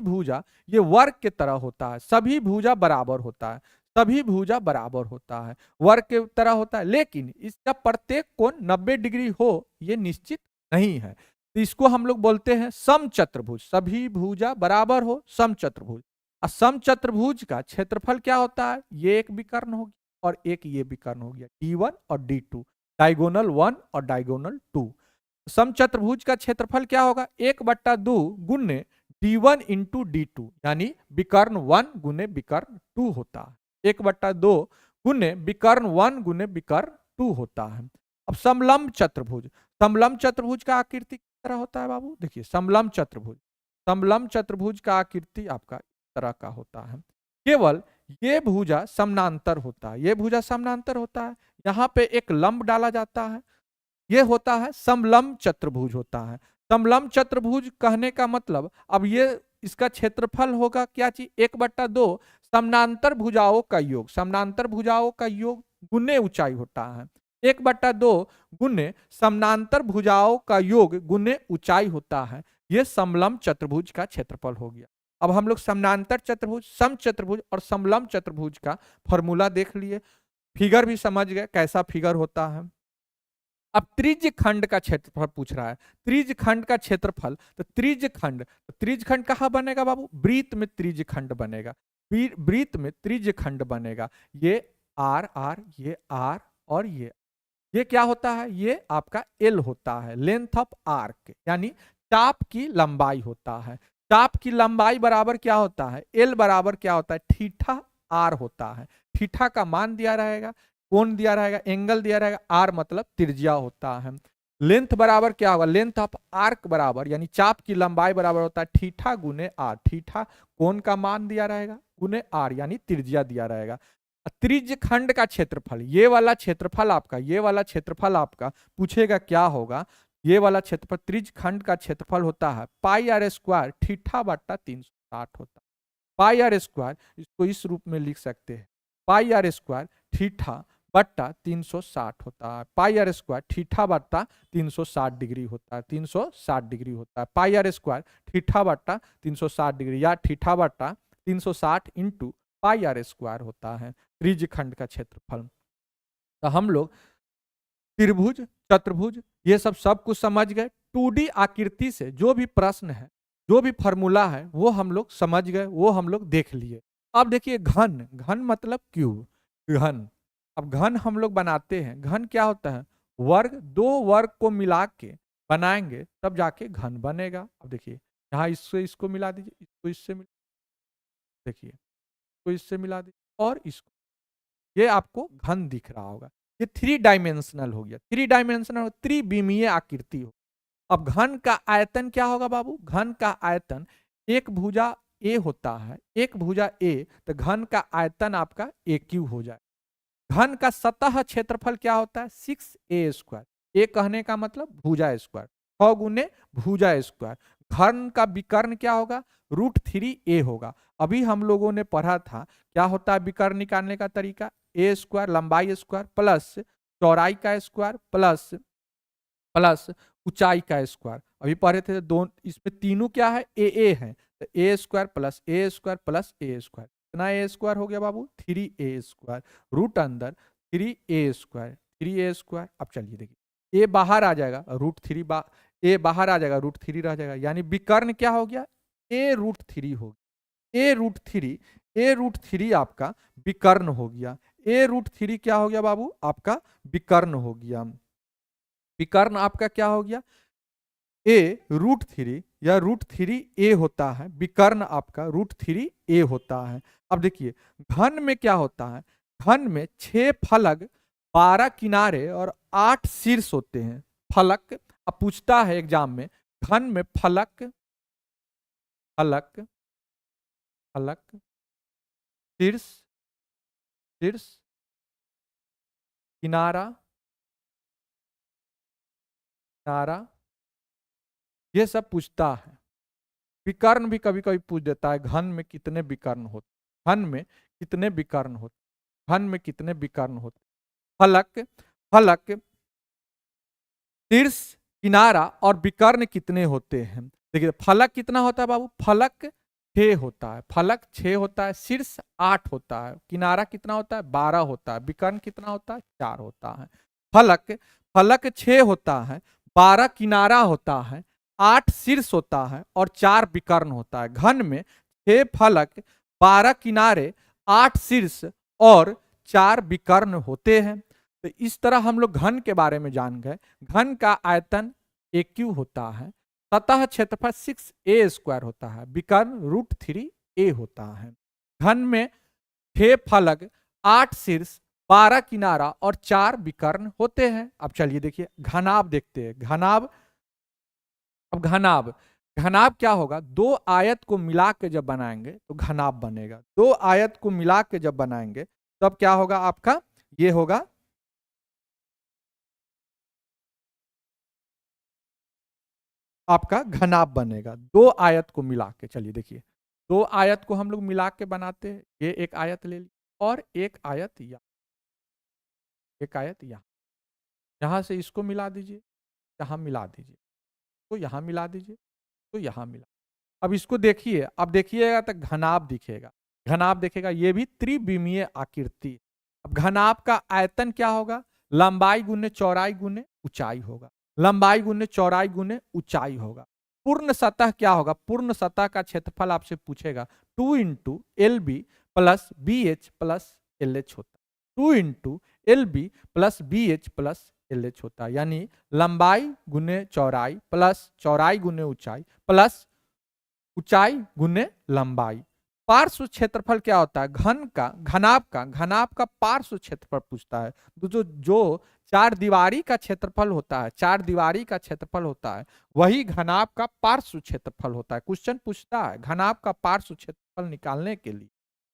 भुजा ये वर्ग के तरह होता है, सभी भुजा बराबर होता है, सभी भुजा बराबर होता है, वर्ग के तरह होता है, लेकिन इसका प्रत्येक कोण 90 डिग्री हो ये निश्चित नहीं है, तो इसको हम लोग बोलते हैं सम चतुर्भुज, सभी भुजा बराबर हो सम चतुर्भुज। और सम चतुर्भुज का क्षेत्रफल क्या होता है, ये एक विकर्ण हो गया और एक ये विकर्ण हो गया, D1 और D2, डायगोनल 1 और डायगोनल 2। समचतुर्भुज का क्षेत्रफल क्या होगा, 1/2 गुने D1 इंटू D2, यानी विकर्ण 1 गुने विकर्ण 2 होता है, 1/2 गुने विकर्ण 1 गुने विकर्ण 2 होता है। अब समलंब चतुर्भुज, समलंब चतुर्भुज का आकृति किस तरह होता है बाबू, देखिए समलंब चतुर्भुज, समलंब चतुर्भुज का आकृति आपका इस तरह का होता है, केवल ये भुजा समानांतर होता है, ये भुजा समानांतर होता है, यहाँ पे एक लंब डाला जाता है, ये होता है समलंब चतुर्भुज होता है। समलंब चतुर्भुज कहने का मतलब अब ये इसका क्षेत्रफल होगा क्या चीज, 1/2 समानांतर भुजाओं का योग, समानांतर भुजाओं का योग गुने ऊंचाई होता है, 1/2 गुने समानांतर भुजाओं का योग गुने ऊंचाई होता है, ये समलंब चतुर्भुज का क्षेत्रफल हो गया। अब हम लोग समानांतर चतुर्भुज, सम चतुर्भुज और समलंब चतुर्भुज का फॉर्मूला देख लिए, फिगर भी समझ गए कैसा फिगर होता है। अब त्रिज्यखंड का क्षेत्रफल पूछ रहा है, त्रिज्यखंड का क्षेत्रफल, तो त्रिज्यखंड कहाँ बनेगा बाबू, वृत्त में त्रिज्यखंड बनेगा, वृत्त में त्रिज्यखंड बनेगा, ये आर आर, ये आर और ये क्या होता है, ये आपका एल होता है, लेंथ ऑफ आर्क, यानी चाप की लंबाई होता है, चाप की लंबाई बराबर क्या होता है, एल बराबर क्या होता है, थीटा आर होता है, थीटा का मान दिया रहेगा, कोण दिया रहेगा, एंगल दिया रहेगा, आर मतलब त्रिज्या होता है, लेंथ बराबर क्या होगा, लेंथ ऑफ आर्क बराबर यानी चाप की लंबाई बराबर होता है थीटा गुने आर, थीटा कोण का मान दिया रहेगा गुने आर यानी त्रिज्या दिया रहेगा। त्रिज्यखंड का क्षेत्रफल, ये वाला क्षेत्रफल आपका, ये वाला क्षेत्रफल आपका पूछेगा क्या होगा, ये वाला क्षेत्रफल त्रिज्यखंड का क्षेत्रफल होता है पाई आर स्क्वायर थीटा बट्टा 360 होता है, पाई आर स्क्वायर, इसको इस रूप में लिख सकते हैं, पाई आर स्क्वायर थीटा बट्टा 360 होता है, पाई आर स्क्वायर थीटा बट्टा 360 डिग्री होता है, 360 डिग्री होता है, पाई आर स्क्वायर थीटा बट्टा 360 डिग्री या थीटा बट्टा 360 इंटू पाई आर स्क्वायर होता है त्रिज्यखंड का क्षेत्रफल। तो हम लोग त्रिभुज, चतुर्भुज ये सब कुछ समझ गए, 2D आकृति से जो भी प्रश्न है, जो भी फॉर्मूला है वो हम लोग समझ गए, वो हम लोग देख लिए। अब देखिए घन, घन मतलब क्यूब, घन, अब घन हम लोग बनाते हैं, घन क्या होता है, वर्ग, दो वर्ग को मिला के बनाएंगे तब जाके घन बनेगा। अब देखिए यहाँ इससे इसको मिला दीजिए, इसको इससे मिला, देखिए इसको इससे मिला दीजिए और इसको, ये आपको घन दिख रहा होगा, ये 3 डायमेंशनल हो गया, 3 डायमेंशनल त्रिविमीय आकृति हो, अब घन का आयतन क्या होगा बाबू? घन का आयतन, एक भुजा ए होता है, एक भुजा ए, तो घन का आयतन आपका ए क्यू हो जाए। घन का सतह क्षेत्रफल क्या होता है? 6a²। ए कहने का मतलब भुजा स्क्वायर, 6 गुने भुजा स्क्वायर। घन का विकर्ण क्या होगा? √3a होगा। अभी हम लोगों ने पढ़ा था क्या होता है विकर्ण निकालने का तरीका? ए स्क्वायर लंबाई स्क्वायर प्लस चौड़ाई का स्क्वायर प्लस प्लस ऊंचाई का स्क्वायर। अभी पढ़े थे दोनों, इसमें तीनों क्या है? ए है, तो ए स्क्वायर प्लस ए स्क्वायर प्लस ए स्क्वायर। कितना ए स्क्वायर हो गया बाबू? 3a²। रूट अंदर 3a², 3a²। अब चलिए देखिए, ए बाहर आ जाएगा, √3 ए बाहर आ जाएगा, √3 रह जाएगा, यानी विकर्ण क्या हो गया? a√3 हो गया। ए√3 आपका विकर्ण हो गया। a√3 क्या हो गया बाबू? आपका विकर्ण हो गया। विकर्ण आपका क्या हो गया? a√3 या √3a होता है, विकर्ण आपका √3a होता है। अब देखिए घन में क्या होता है? घन में 6 फलक, 12 किनारे और 8 शीर्ष होते हैं। फलक, अब पूछता है एग्जाम में, घन में फलक, फलक, फलक, शीर्ष, शीर्ष, किनारा, किनारा, ये सब पूछता है। विकर्ण भी कभी कभी पूछ देता है, घन में कितने विकर्ण होते, घन में कितने विकर्ण होते, घन में कितने विकर्ण होते। फलक, फलक, शीर्ष, किनारा और विकर्ण कितने होते हैं? देखिए फलक कितना होता है बाबू? फलक 6 होता है, फलक 6 होता है, शीर्ष 8 होता है, किनारा कितना होता है? 12 होता है, विकर्ण कितना होता है? 4 होता है। फलक, फलक 6 होता है, 12 किनारा होता है, 8 शीर्ष होता है और 4 विकर्ण होता है। घन में 6 फलक, 12 किनारे, 8 शीर्ष और 4 विकर्ण होते हैं। तो इस तरह हम लोग घन के बारे में जान गए। घन का आयतन AQ होता है, सतह क्षेत्रफल 6a² होता है, विकर्ण √3a होता है। घन में 6 फलक, 8 शीर्ष, 12 किनारा और 4 विकर्ण होते हैं। अब चलिए देखिए घनाभ देखते हैं। घनाभ, अब घनाभ, घनाभ क्या होगा? दो आयत को मिला के जब बनाएंगे तो घनाभ बनेगा। दो आयत को मिला के जब बनाएंगे तब क्या होगा आपका? ये होगा आपका घनाभ बनेगा, दो आयत को मिला के। चलिए देखिए, दो आयत को हम लोग मिला के बनाते हैं। ये एक आयत ले ली और एक आयत यहाँ, एक आयत यहाँ, यहाँ से इसको मिला दीजिए, यहाँ मिला दीजिए, तो यहाँ मिला दीजिए, तो यहाँ मिला। अब इसको देखिए, अब देखिएगा तो घनाभ दिखेगा, घनाभ दिखेगा। ये भी त्रिविमीय आकृति। अब घनाभ का आयतन क्या होगा? लंबाई गुने चौड़ाई गुने ऊंचाई होगा, लंबाई गुने चौड़ाई गुने ऊंचाई होगा। पूर्ण सतह क्या होगा? पूर्ण सतह का क्षेत्रफल आपसे पूछेगा, 2 × LB plus BH plus LH होता है। 2 × LB plus BH plus LH होता है, यानी लंबाई गुने चौड़ाई प्लस चौड़ाई गुने ऊंचाई प्लस ऊंचाई गुने लंबाई। पार्श्व क्षेत्रफल क्या होता है? घन का, घनाभ का पार्श्व क्षेत्रफल पूछता है। जो 4 दीवारी का क्षेत्रफल होता है, 4 दीवारी का क्षेत्रफल होता है, वही घनाभ का पार्श्व क्षेत्रफल होता है। क्वेश्चन पूछता है घनाभ का पार्श्व क्षेत्रफल निकालने के लिए,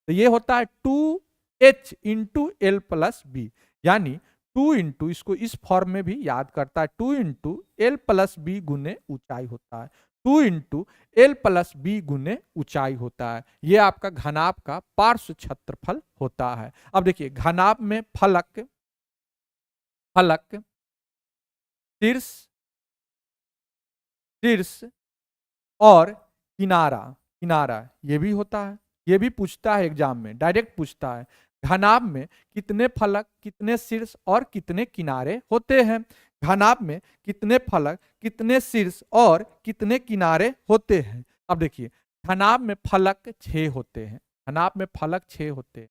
तो ये होता है 2h × L प्लस B, यानी 2 × इसको इस फॉर्म में भी याद करता है, 2 × L प्लस B गुने ऊंचाई होता है, 2 × L प्लस B गुने ऊंचाई होता है। ये आपका घनाभ का पार्श्व क्षेत्रफल होता है। अब देखिए घनाभ में फलक, फलक, शीर्ष, शीर्ष और किनारा, किनारा ये भी होता है। ये भी पूछता है एग्जाम में, डायरेक्ट पूछता है घनाभ में कितने फलक, कितने शीर्ष और कितने किनारे होते हैं। घनाभ में कितने फलक, कितने शीर्ष और कितने किनारे होते हैं। अब देखिए घनाभ में फलक 6 होते हैं, घनाभ में फलक 6 होते हैं।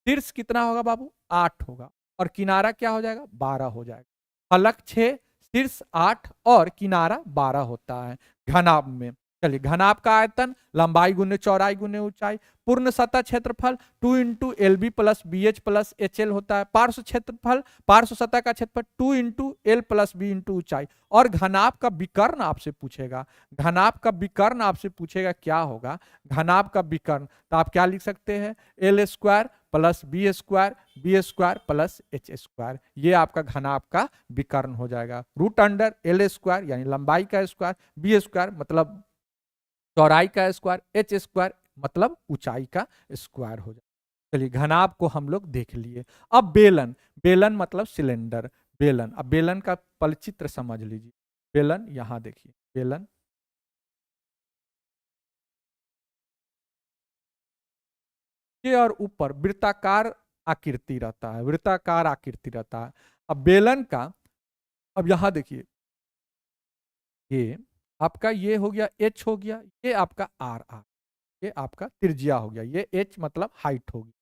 शीर्ष कितना होगा बाबू? 8 होगा और किनारा क्या हो जाएगा? 12 हो जाएगा। फलक 6, शीर्ष 8 और किनारा 12 होता है घनाभ में। चलिए, घनाभ का आयतन लंबाई गुने चौड़ाई गुने ऊंचाई। पूर्ण सतह क्षेत्रफल 2 into L B plus B H plus H L होता है। पार्श्व क्षेत्रफल, पार्श्व सतह का क्षेत्रफल 2 into L plus B into ऊंचाई। और घनाभ का विकर्ण आपसे पूछेगा, घनाभ का विकर्ण आपसे पूछेगा क्या होगा, घनाभ का विकर्ण, तो आप क्या लिख सकते हैं, L square plus B square plus H square, ये आपका घनाभ का विकर्ण हो जाएगा। रूट अंडर एल स्क्वायर यानी लंबाई का स्क्वायर, बी स्क्वायर मतलब चौड़ाई का स्क्वायर, एच स्क्वायर मतलब ऊंचाई का स्क्वायर हो जाएगा। चलिए, घनाभ को हम लोग देख लिए। अब बेलन, बेलन मतलब सिलेंडर, बेलन। अब बेलन का पलचित्र समझ लीजिए। बेलन यहां देखिए, बेलन के और ऊपर वृत्ताकार आकृति रहता है, वृत्ताकार आकृति रहता है। अब बेलन का, अब यहां देखिए, ये आपका ये हो गया एच हो गया, ये आपका आर आर, ये आपका त्रिज्या हो गया, ये एच मतलब हाइट होगी।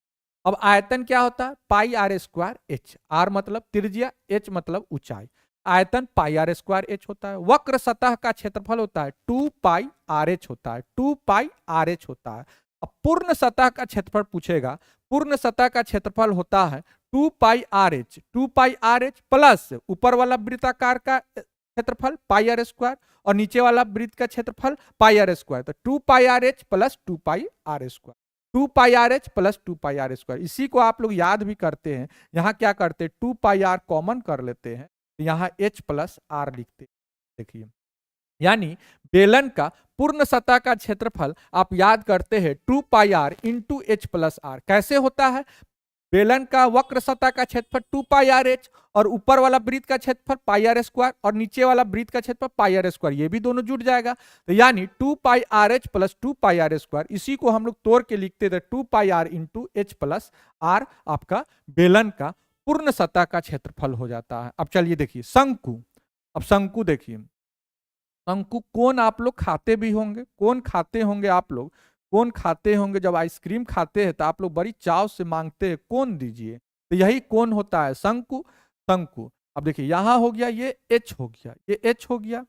अब आयतन क्या होता है, pi R square H, are मतलब त्रिज्या, एच मतलब ऊंचाई। आयतन पाई आर स्क्वायर एच होता है। वक्र सतह का क्षेत्रफल होता है 2 पाई आर एच होता है, 2 पाई आर एच होता है। अब पूर्ण सतह का क्षेत्रफल पूछेगा, पूर्ण सतह का क्षेत्रफल होता है 2 pi R H, 2 pi R H plus ऊपर वाला वृत्ताकार का क्षेत्रफल पाई आर स्क्वायर और नीचे वाला वृत्त का क्षेत्रफल पाई आर स्क्वायर, तो 2 pi R H plus 2 pi R square, 2 pi R H plus 2 pi R square. इसी को आप लोग याद भी करते हैं, यहाँ क्या करते हैं, 2 पाई आर कॉमन कर लेते हैं, तो यहाँ एच प्लस आर लिखते हैं। देखिए, यानी बेलन का पूर्ण सतह का क्षेत्रफल आप याद करते हैं 2 pi R into H plus R. कैसे होता है, बेलन का वक्र सतह का क्षेत्रफल 2 पाई आर एच और ऊपर वाला वृत्त का क्षेत्रफल पाई आर स्क्वायर और नीचे वाला वृत्त का क्षेत्रफल पाई आर स्क्वायर, ये भी दोनों जुड़ जाएगा, तो यानी 2 pi R H plus 2 pi R square. इसी को हम लोग तोड़ के लिखते थे 2 pi R into H plus R, आपका बेलन का पूर्ण सतह का क्षेत्रफल हो जाता है। अब चलिए देखिए शंकु। अब शंकु देखिए, शंकु कोन आप लोग खाते भी होंगे, कोन खाते होंगे आप लोग, कोन खाते होंगे, जब आइसक्रीम खाते हैं तो आप लोग बड़ी चाव से मांगते हैं कोन दीजिए, तो यही कोन होता है शंकु। शंकु, अब देखिए यहां हो गया, ये एच हो गया, ये एच हो गया,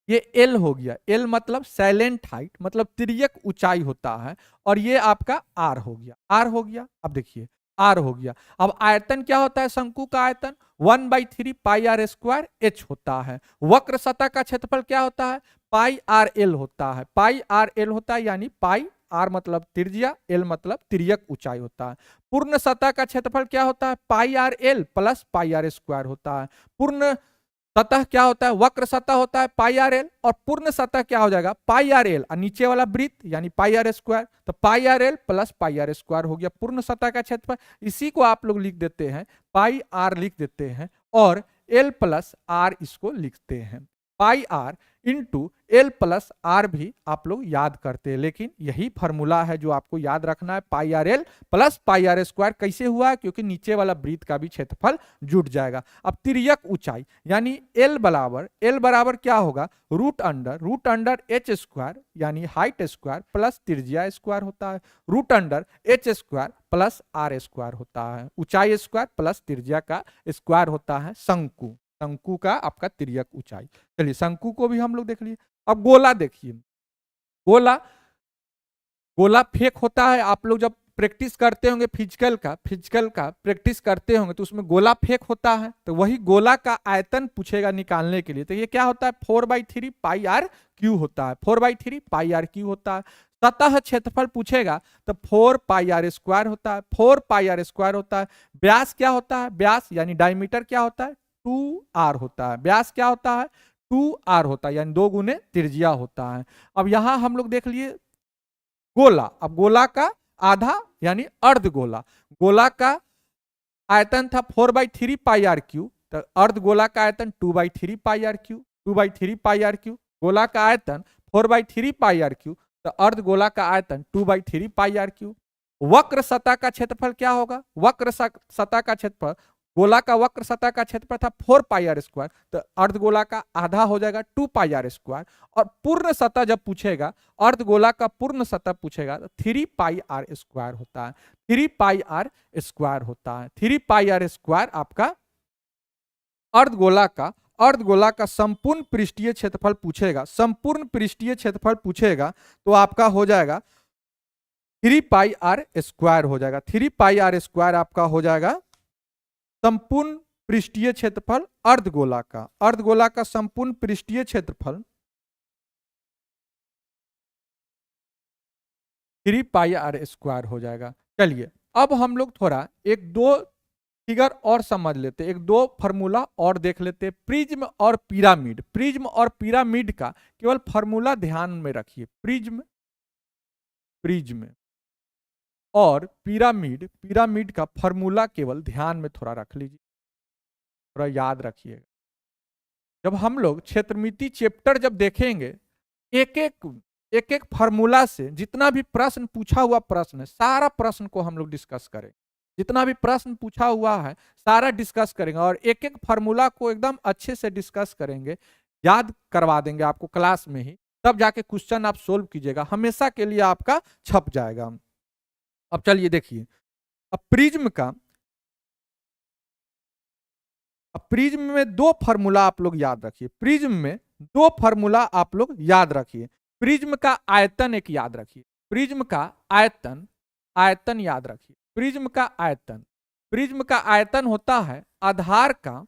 ये एल हो गया, एल मतलब साइलेंट हाइट मतलब तिर्यक ऊंचाई होता है, और ये आपका आर हो गया, आर हो गया। अब देखिए आर हो गया। अब आयतन क्या होता है, शंकु का आयतन 1/3 पाई आर स्क्वायर एच होता है। वक्र सतह का क्षेत्रफल क्या होता है, पाई आर एल होता है, पाई आर एल होता है, यानी पाई आर मतलब त्रिज्या, एल मतलब तिर्यक ऊंचाई होता है। पूर्ण सतह का क्षेत्रफल क्या होता है, pi R L plus pi R square होता है। पूर्ण सतह क्या होता है, वक्र सतह होता है पाई आर एल, और पूर्ण सतह क्या हो जाएगा, पाई आर एल, और नीचे वाला वृत्त यानी पाई आर स्क्वायर, तो pi R L plus pi R square हो गया पूर्ण सतह का क्षेत्रफल। इसी को आप लोग लिख देते हैं, पाई आर लिख देते हैं, और एल प्लस आर इसको लिखते हैं। Pi R into L plus R भी आप लोग याद करते हैं, लेकिन यही फॉर्मूला है जो आपको याद रखना है, pi R L plus pi R square. कैसे हुआ है, क्योंकि नीचे वाला वृत्त का भी क्षेत्रफल जुट जाएगा। अब तिर्यक ऊंचाई यानी एल बराबर क्या होगा, रूट अंडर एच स्क्वायर यानी हाइट स्क्वायर प्लस त्रिज्या स्क्वायर होता है, root under H square plus R square होता है, ऊंचाई स्क्वायर प्लस त्रिज्या का स्क्वायर होता है शंकु, शंकु का आपका तिर्यक ऊंचाई। चलिए शंकु को भी हम लोग देख लिए। अब गोला देखिए, गोला, गोला फेंक होता है, आप लोग जब प्रैक्टिस करते होंगे फिजिकल का प्रैक्टिस करते होंगे तो उसमें गोला फेंक होता है, तो वही गोला का आयतन पूछेगा निकालने के लिए, तो ये क्या होता है 4/3 पाई आर क्यू होता है, 4/3 पाई आर क्यू होता है। सतह क्षेत्रफल पूछेगा तो 4 पाई आर स्क्वायर होता है, 4 पाई आर स्क्वायर होता है। व्यास क्या होता है, व्यास यानी डायमीटर क्या होता है, 2r होता है, व्यास क्या होता है 2r होता है, यानी 2 गुने त्रिज्या होता है। अब यहां हम लोग देख लिए गोला। अब गोला का आधा यानी अर्ध गोला, गोला का आयतन था 4/3 पाई आर क्यू, तो अर्ध गोला का आयतन 2/3 pi R cube, 2/3 pi R cube. गोला का आयतन 4/3 पाई आर क्यू, तो अर्ध गोला का आयतन 2/3 पाई आर क्यू। वक्र सतह का क्षेत्रफल क्या होगा, वक्र सतह का क्षेत्रफल, गोला का वक्र सतह का क्षेत्रफल था 4 पाई आर स्क्वायर, तो अर्धगोला का आधा हो जाएगा 2 पाई आर स्क्वायर। और पूर्ण सतह जब पूछेगा, अर्धगोला का पूर्ण सतह पूछेगा तो 3 पाई आर स्क्वायर होता है, 3 पाई आर स्क्वायर होता है। 3 पाई आर स्क्वायर आपका अर्धगोला का अर्धगोला का संपूर्ण पृष्ठीय क्षेत्रफल पूछेगा, संपूर्ण पृष्ठीय क्षेत्रफल पूछेगा तो आपका हो जाएगा 3πr² हो जाएगा। 3πr² आपका हो जाएगा संपूर्ण पृष्ठीय क्षेत्रफल अर्धगोला का, अर्धगोला का संपूर्ण पृष्ठीय क्षेत्रफल 3πr² हो जाएगा। चलिए अब हम लोग थोड़ा एक दो फिगर और समझ लेते, एक दो फार्मूला और देख लेते। प्रिज्म और पिरामिड, प्रिज्म और पिरामिड का केवल फार्मूला ध्यान में रखिए। प्रिज्म, प्रिज्म और पिरामिड, पिरामिड का फार्मूला केवल ध्यान में थोड़ा रख लीजिए, थोड़ा याद रखिएगा। जब हम लोग क्षेत्रमिति चैप्टर जब देखेंगे, एक एक फार्मूला से जितना भी प्रश्न पूछा हुआ प्रश्न है, सारा प्रश्न को हम लोग डिस्कस करेंगे। जितना भी प्रश्न पूछा हुआ है सारा डिस्कस करेंगे और एक एक फार्मूला को एकदम अच्छे से डिस्कस करेंगे, याद करवा देंगे आपको क्लास में ही, तब जाके क्वेश्चन आप सोल्व कीजिएगा, हमेशा के लिए आपका छप जाएगा। अब चलिए देखिए, अब प्रिज्म का, अब प्रिज्म में दो फार्मूला आप लोग याद रखिए। प्रिज्म में दो फार्मूला आप लोग याद रखिए। प्रिज्म का आयतन एक याद रखिए, प्रिज्म का आयतन, आयतन याद रखिए। प्रिज्म का आयतन, प्रिज्म का आयतन होता है आधार का,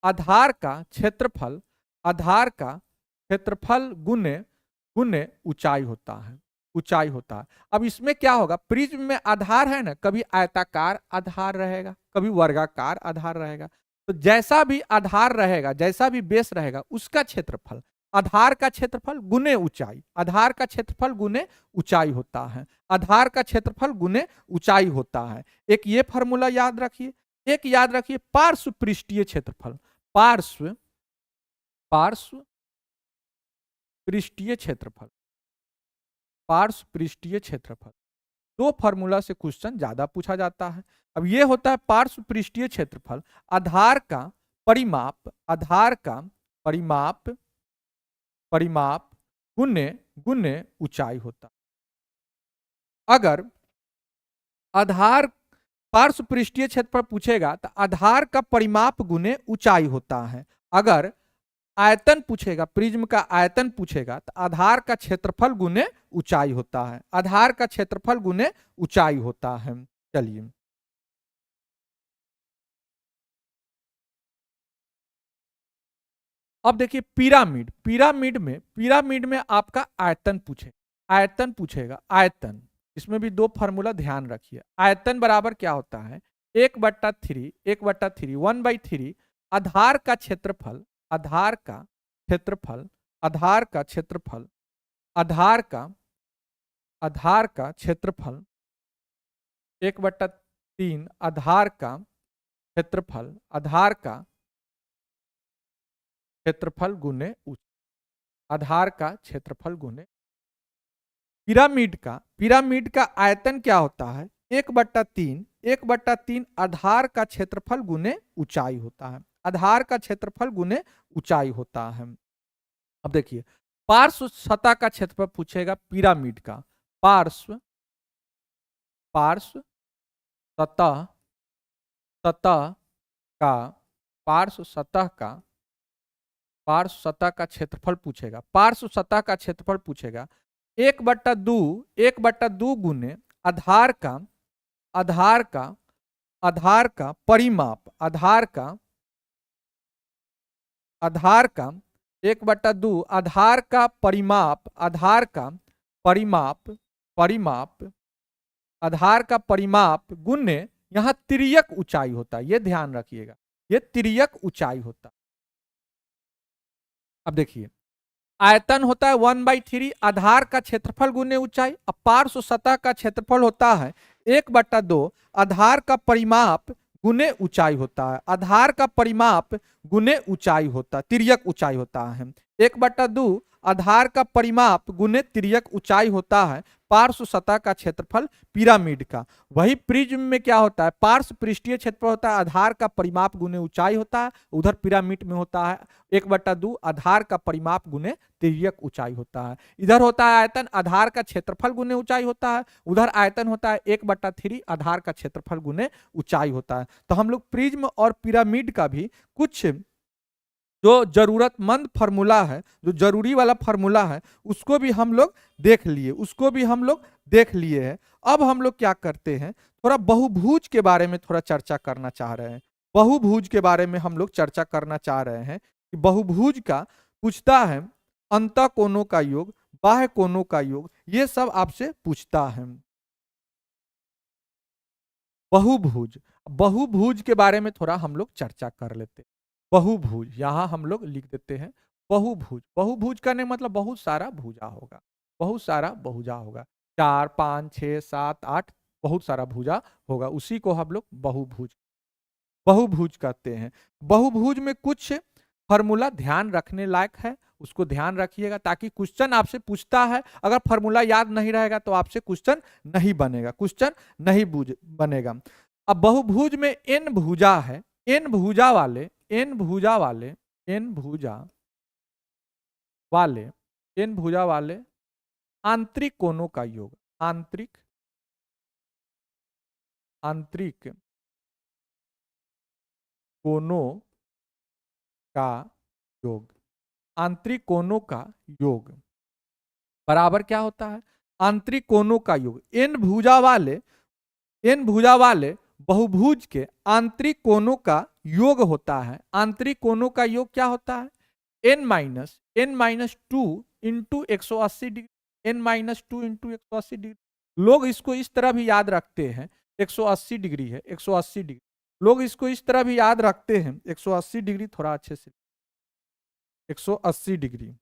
आधार का क्षेत्रफल, आधार का क्षेत्रफल गुने गुने ऊंचाई होता है, ऊंचाई होता है। अब इसमें क्या होगा, प्रिज्म में आधार है ना, कभी आयताकार आधार रहेगा, कभी वर्गाकार आधार रहेगा। तो जैसा भी आधार रहेगा, जैसा भी बेस रहेगा, उसका क्षेत्रफल, आधार का क्षेत्रफल गुने ऊंचाई, आधार का क्षेत्रफल गुने ऊंचाई होता है, आधार का क्षेत्रफल गुने ऊंचाई होता है। एक ये फार्मूला याद रखिए। एक याद रखिए पार्श्व पृष्ठीय क्षेत्रफल, पार्श्व, पार्श्व पृष्ठीय क्षेत्रफल, पार्श्व पृष्ठीय क्षेत्रफल। दो फार्मूला से क्वेश्चन ज्यादा पूछा जाता है। अब ये होता है पार्श्व पृष्ठीय क्षेत्रफल, आधार का परिमाप, आधार का परिमाप, परिमाप गुने गुने ऊंचाई होता। अगर आधार पार्श्व पृष्ठीय क्षेत्रफल पूछेगा तो आधार का परिमाप गुने ऊंचाई होता है। अगर आयतन पूछेगा, प्रिज्म का आयतन पूछेगा तो आधार का क्षेत्रफल गुने ऊंचाई होता है, आधार का क्षेत्रफल गुने ऊंचाई होता है। चलिए अब देखिए पिरामिड, पिरामिड में आपका आयतन पूछे, आयतन पूछेगा, आयतन। इसमें भी दो फार्मूला ध्यान रखिए। आयतन बराबर क्या होता है, 1/3, 1/3, 1/3 आधार का क्षेत्रफल, आधार का क्षेत्रफल, आधार का क्षेत्रफल, आधार का, आधार का क्षेत्रफल 1/3 आधार का क्षेत्रफल, आधार का क्षेत्रफल गुने आधार का क्षेत्रफल गुने। पिरामिड का, पिरामिड का आयतन क्या होता है, 1/3, 1/3 आधार का क्षेत्रफल गुने ऊंचाई होता है, आधार का क्षेत्रफल गुने ऊंचाई होता है। अब देखिए पार्श्व सतह का क्षेत्रफल पूछेगा पिरामिड का, पार्श्व, पार्श्व सतह, सतह का, पार्श्व सतह का, पार्श्व सतह का क्षेत्रफल पूछेगा, पार्श्व सतह का क्षेत्रफल पूछेगा 1/2, 1/2 गुने आधार का, आधार का, आधार का परिमाप, आधार का, आधार का 1/2 आधार का परिमाप, आधार का परिमाप, परिमाप आधार का परिमाप गुने यहां तिर्यक ऊंचाई होता है, ये ध्यान रखिएगा, ये तिर्यक ऊंचाई होता है। अब देखिए आयतन होता है 1/3 आधार का क्षेत्रफल गुने ऊंचाई। अब पार्श्व सतह का क्षेत्रफल होता है 1/2 आधार का परिमाप गुने ऊंचाई होता है, आधार का परिमाप गुने ऊंचाई होता है, तिर्यक ऊंचाई होता है। 1/2 आधार का परिमाप गुने तिर्यक ऊंचाई होता है पार्श्व सतह का क्षेत्रफल पिरामिड का। वही प्रिज्म में क्या होता है, पार्श्व पृष्ठीय क्षेत्रफल होता है, आधार का परिमाप गुने ऊंचाई होता है। उधर पिरामिड में होता है 1/2 आधार का परिमाप गुने तिर्यक ऊंचाई होता है। इधर होता है आयतन, आधार का क्षेत्रफल गुने ऊंचाई होता है। उधर आयतन होता है 1/3 आधार का क्षेत्रफल गुने ऊंचाई होता है। तो हम लोग प्रिज्म और पिरामिड का भी कुछ जो जरूरतमंद फार्मूला है, जो जरूरी वाला फार्मूला है, उसको भी हम लोग देख लिए, उसको भी हम लोग देख लिए हैं। अब हम लोग क्या करते हैं, थोड़ा बहुभुज के बारे में थोड़ा चर्चा करना चाह रहे हैं। बहुभुज के बारे में हम लोग चर्चा करना चाह रहे हैं कि बहुभुज का पूछता है अंतः कोणों का योग, बाह्य कोणों का योग, ये सब आपसे पूछता है। बहुभुज, बहुभुज के बारे में थोड़ा हम लोग चर्चा कर लेते हैं। बहुभुज यहां हम लोग लिख देते हैं। बहुभुज, बहुभुज करने मतलब बहुत सारा भुजा होगा, बहुत सारा भुजा होगा, 4 5 6 7 8 बहुत सारा भुजा होगा, उसी को हम लोग बहुभुज बहुभुज कहते हैं। बहुभुज में कुछ फॉर्मूला ध्यान रखने लायक है, उसको ध्यान रखिएगा ताकि क्वेश्चन आपसे पूछता है, अगर फॉर्मूला याद नहीं रहेगा तो आपसे क्वेश्चन नहीं बनेगा, क्वेश्चन नहीं बनेगा। अब बहुभुज में एन भुजा है, एन भुजा वाले एन भुजा वाले एन भुजा वाले एन भुजा वाले आंतरिक कोणों का योग, आंतरिक आंतरिक कोणों का योग, आंतरिक कोणों का योग बराबर क्या होता है, आंतरिक कोणों का योग। एन भुजा वाले बहुभुज के आंतरिक कोणों का योग होता है। आंतरिक कोणों का योग क्या होता है, n-2 into 180 degree, n-2 into 180 degree. लोग इसको इस तरह भी याद रखते हैं, 180 डिग्री है, 180 डिग्री, लोग इसको इस तरह भी याद रखते हैं, 180 डिग्री, थोड़ा अच्छे से 180 डिग्री,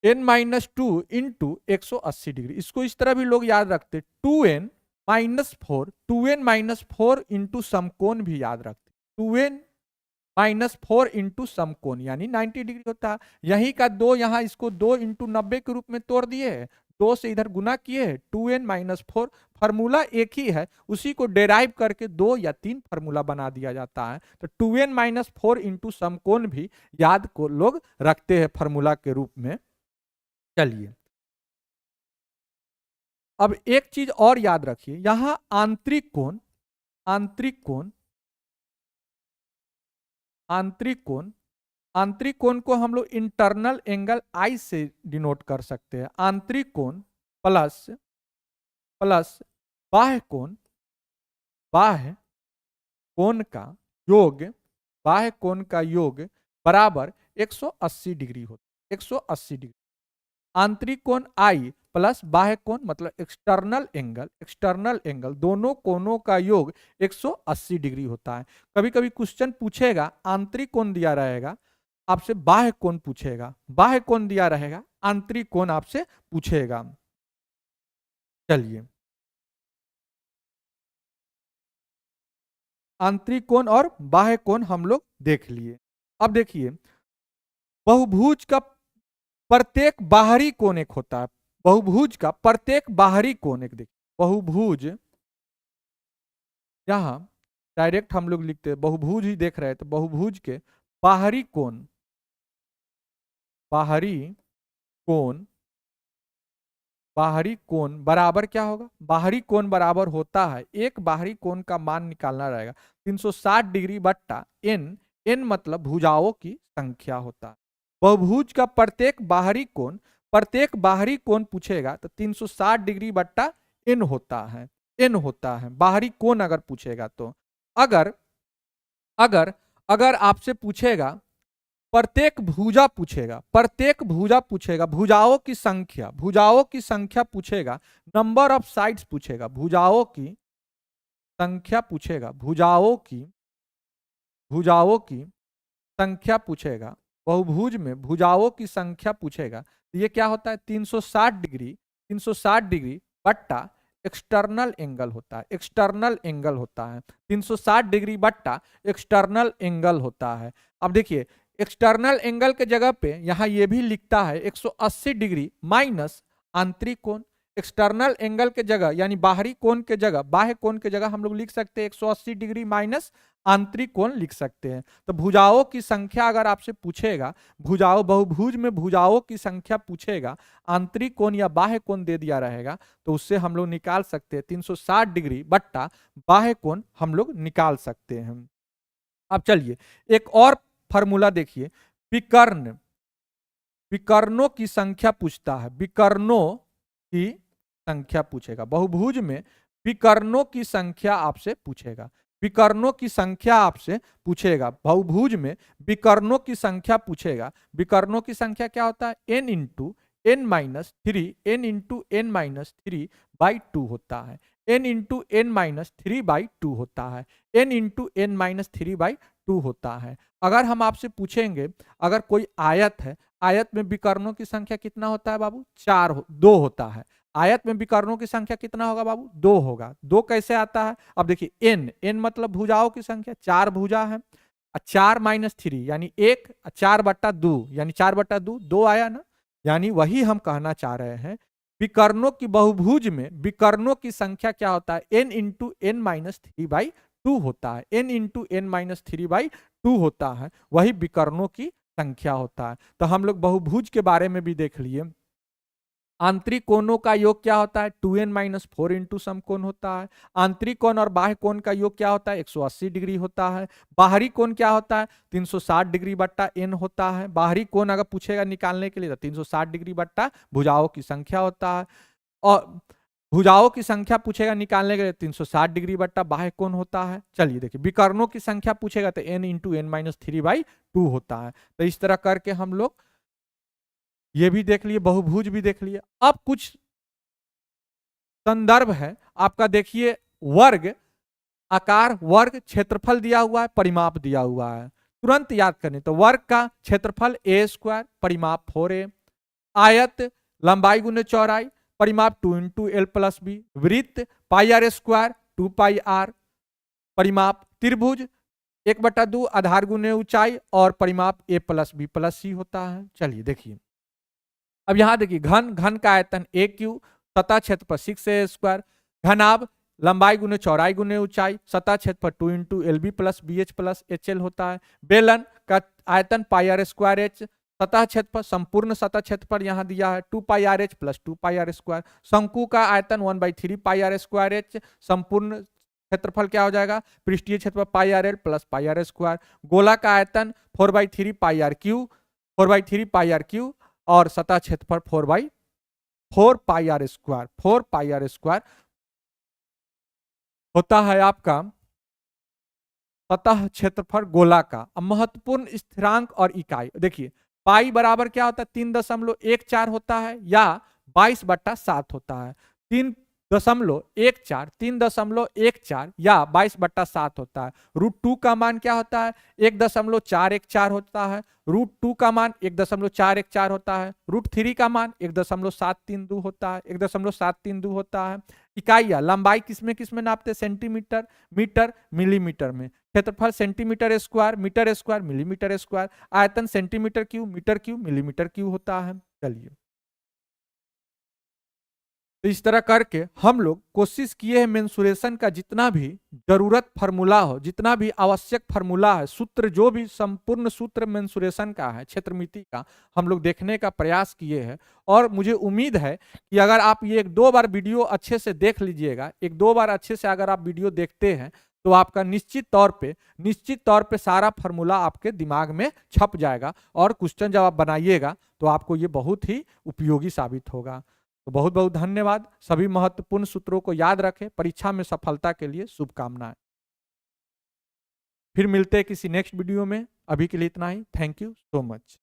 n-2 इंटू 180 डिग्री, इसको इस तरह भी लोग याद रखते, 2n-4 इंटू समकोण भी याद रखते, 2n-4 इंटू समकोण यानी 90 डिग्री होता है। यहीं का 2 यहाँ इसको 2 इंटू 90 के रूप में तोड़ दिए है, 2 से इधर गुना किए है, 2n-4 फार्मूला एक ही है, उसी को डेराइव करके 2 या 3 फार्मूला बना दिया जाता है। तो 2n-4 इंटू समकोण भी याद को लोग रखते हैं फार्मूला के रूप में। चलिए अब एक चीज और याद रखिए, यहां आंतरिक कोण, आंतरिक कोण, आंतरिक कोण, आंतरिक कोण को हम लोग इंटरनल एंगल आई से डिनोट कर सकते हैं। आंतरिक कोण प्लस प्लस बाह्य कोण, बाह्य कोण का योग, बाह्य कोण का योग बराबर 180 डिग्री होता है, 180 डिग्री। आंतरिक कोण आई प्लस बाह्य कोण मतलब एक्सटर्नल एंगल, एक्सटर्नल एंगल दोनों कोणों का योग 180 डिग्री होता है। कभी कभी क्वेश्चन पूछेगा आंतरिक कोण दिया रहेगा, आपसे बाह्य कोण पूछेगा, बाह्य कोण दिया रहेगा, आंतरिक कोण आपसे पूछेगा। चलिए आंतरिक कोण और बाह्य कोण हम लोग देख लिए। अब देखिए बहुभुज का प्रत्येक बाहरी कोण एक होता है, बहुभुज का प्रत्येक बाहरी कोण एक, देखिए बहुभुज यहां डायरेक्ट हम लोग लिखते हैं, बहुभुज ही देख रहे हैं तो बहुभुज के बाहरी कोण, बाहरी कोण, बाहरी कोण बराबर क्या होगा, बाहरी कोण बराबर होता है, एक बाहरी कोण का मान निकालना रहेगा 360 डिग्री बट्टा n, n मतलब भुजाओं की संख्या होता है। बहुभुज का प्रत्येक बाहरी कोण, प्रत्येक बाहरी कोण पूछेगा तो 360 डिग्री बट्टा n होता है, n होता है बाहरी कोण अगर पूछेगा तो। अगर अगर अगर आपसे पूछेगा प्रत्येक भुजा पूछेगा, प्रत्येक भुजा पूछेगा, भुजाओं की संख्या, भुजाओं की संख्या पूछेगा, नंबर ऑफ साइड्स पूछेगा, भुजाओं की संख्या पूछेगा, भुजाओं की संख्या पूछेगा, बहुभुज में भुजाओं की संख्या पूछेगा तो ये क्या होता है 360 डिग्री, 360 डिग्री बट्टा एक्सटर्नल एंगल होता है, एक्सटर्नल एंगल होता है, 360 डिग्री बट्टा एक्सटर्नल एंगल होता है। अब देखिए एक्सटर्नल एंगल के जगह पे यहां ये भी लिखता है 180 डिग्री माइनस आंतरिक कोण। एक्सटर्नल एंगल के जगह यानी बाहरी कोण के जगह, बाह्य कोण के जगह हम लोग लिख सकते हैं 180 डिग्री माइनस आंतरिक कोण लिख सकते हैं। तो भुजाओं की संख्या अगर आपसे पूछेगा, भुजाओं बहुभुज में भुजाओं की संख्या पूछेगा, आंतरिक कोण या बाह्य कोण दे दिया रहेगा तो उससे हम लोग निकाल सकते हैं 360 डिग्री बट्टा बाह्य कोण हम लोग निकाल सकते हैं। अब चलिए एक और फॉर्मूला देखिए, विकर्ण, विकर्णों की संख्या पूछता है, विकर्णों की संख्या पूछेगा। बहुभुज में विकर्णों की संख्या आपसे पूछेगा, विकर्णों की संख्या आपसे पूछेगा। बहुभुज में विकर्णों की संख्या पूछेगा। विकर्णों की संख्या क्या होता है? n into N minus three, N into N minus three by two होता है, n into N minus three by two होता है, n into N minus three by two होता है। अगर हम आपसे पूछेंगे, अगर कोई आयत है, आयत में विकर्णों की संख्या कितना होता है बाबू? दो होता है। आयत में विकर्णों की संख्या कितना होगा बाबू? दो होगा। दो कैसे आता है? अब देखिए एन, एन मतलब भुजाओं की संख्या, चार भुजा है, चार माइनस थ्री यानी एक, चार बट्टा दो यानी चार बट्टा दो, दो आया ना। यानी वही हम कहना चाह रहे हैं, विकर्णों की बहुभुज में विकर्णों की संख्या क्या होता है? N into N minus three by two होता है, N into N minus three by two होता है, वही विकर्णों की संख्या होता है। तो हम लोग बहुभुज के बारे में भी देख लिए। आंतरिक कोणों का योग क्या होता है? 2n माइनस फोर इंटू समकोण होता है। आंतरिक कोण और बाह्य कोण का योग क्या होता है? 180 डिग्री होता है। बाहरी कोण क्या होता है? 360 डिग्री बट्टा n होता है। बाहरी कोण अगर पूछेगा निकालने के लिए तो 360 डिग्री बट्टा भुजाओं की संख्या होता है, और भुजाओं की संख्या पूछेगा निकालने के लिए 360 डिग्री बट्टा बाह्य कोण होता है। चलिए देखिए, विकर्णों की संख्या पूछेगा तो n into N minus three by two होता है। तो इस तरह करके हम लोग ये भी देख लिए, बहुभुज भी देख लिए। अब कुछ संदर्भ है आपका, देखिए वर्ग, आकार, वर्ग, क्षेत्रफल दिया हुआ है, परिमाप दिया हुआ है। तुरंत याद करने, तो वर्ग का क्षेत्रफल ए स्क्वायर, परिमाप 4a, आयत लंबाई गुने चौड़ाई, परिमाप 2 इंटू एल प्लस बी, वृत्त पाई आर स्क्वायर 2 पाई आर, परिमाप त्रिभुज 1/2 आधार गुने ऊंचाई, और परिमाप ए प्लस बी प्लस सी होता है। चलिए देखिए, अब यहां देखिए, घन, घन का आयतन ए क्यू, सतह क्षेत्रफल 6a स्क्वायर, घनाभ लंबाई गुने चौड़ाई गुने ऊंचाई, सतह क्षेत्रफल 2 into L B plus B H plus H L होता है। बेलन का आयतन पाई आर स्क्वायर एच, सतह क्षेत्रफल, संपूर्ण सतह क्षेत्रफल यहां दिया है 2 pi R H plus 2 pi R square. शंकु का आयतन 1/3 पाई आर स्क्वायर एच, संपूर्ण क्षेत्रफल क्या हो जाएगा? पृष्ठीय क्षेत्रफल pi R L plus pi R square. गोला का आयतन 4/3 pi R cube, 4/3 pi R cube, और सतह क्षेत्रफल 4/4 pi R square, 4 pi R square होता है आपका सतह क्षेत्रफल गोला का। अब महत्वपूर्ण स्थिरांक और इकाई देखिए, पाई बराबर क्या होता है? 3.14 होता है, या 22/7 होता है। 3.14, 3.14 या 22/7 होता है। √2 का मान क्या होता है? 1.414 होता है। √2 का मान 1.414 होता है। √3 का मान 1.732 होता है, 1.732 होता है। इकाइयां, लंबाई किसमें किसमें नापते? सेंटीमीटर, मीटर, मिलीमीटर में। क्षेत्रफल centimetre square, metre square, millimetre square. आयतन centimetre cube, metre cube, millimetre cube होता है। चलिए, तो इस तरह करके हम लोग कोशिश किए हैं मेंसुरेशन का जितना भी जरूरत फार्मूला हो, जितना भी आवश्यक फार्मूला है, सूत्र, जो भी संपूर्ण सूत्र मेंसुरेशन का है, क्षेत्रमिति का, हम लोग देखने का प्रयास किए हैं। और मुझे उम्मीद है कि अगर आप ये 1-2 बार वीडियो अच्छे से देख लीजिएगा, 1-2 बार अच्छे से अगर आप वीडियो देखते हैं, तो आपका निश्चित तौर पे सारा फार्मूला आपके दिमाग में छप जाएगा, और क्वेश्चन जब आप बनाइएगा तो आपको ये बहुत ही उपयोगी साबित होगा। तो बहुत बहुत धन्यवाद। सभी महत्वपूर्ण सूत्रों को याद रखें। परीक्षा में सफलता के लिए शुभकामनाएं। फिर मिलते हैं किसी नेक्स्ट वीडियो में। अभी के लिए इतना ही। Thank you so much.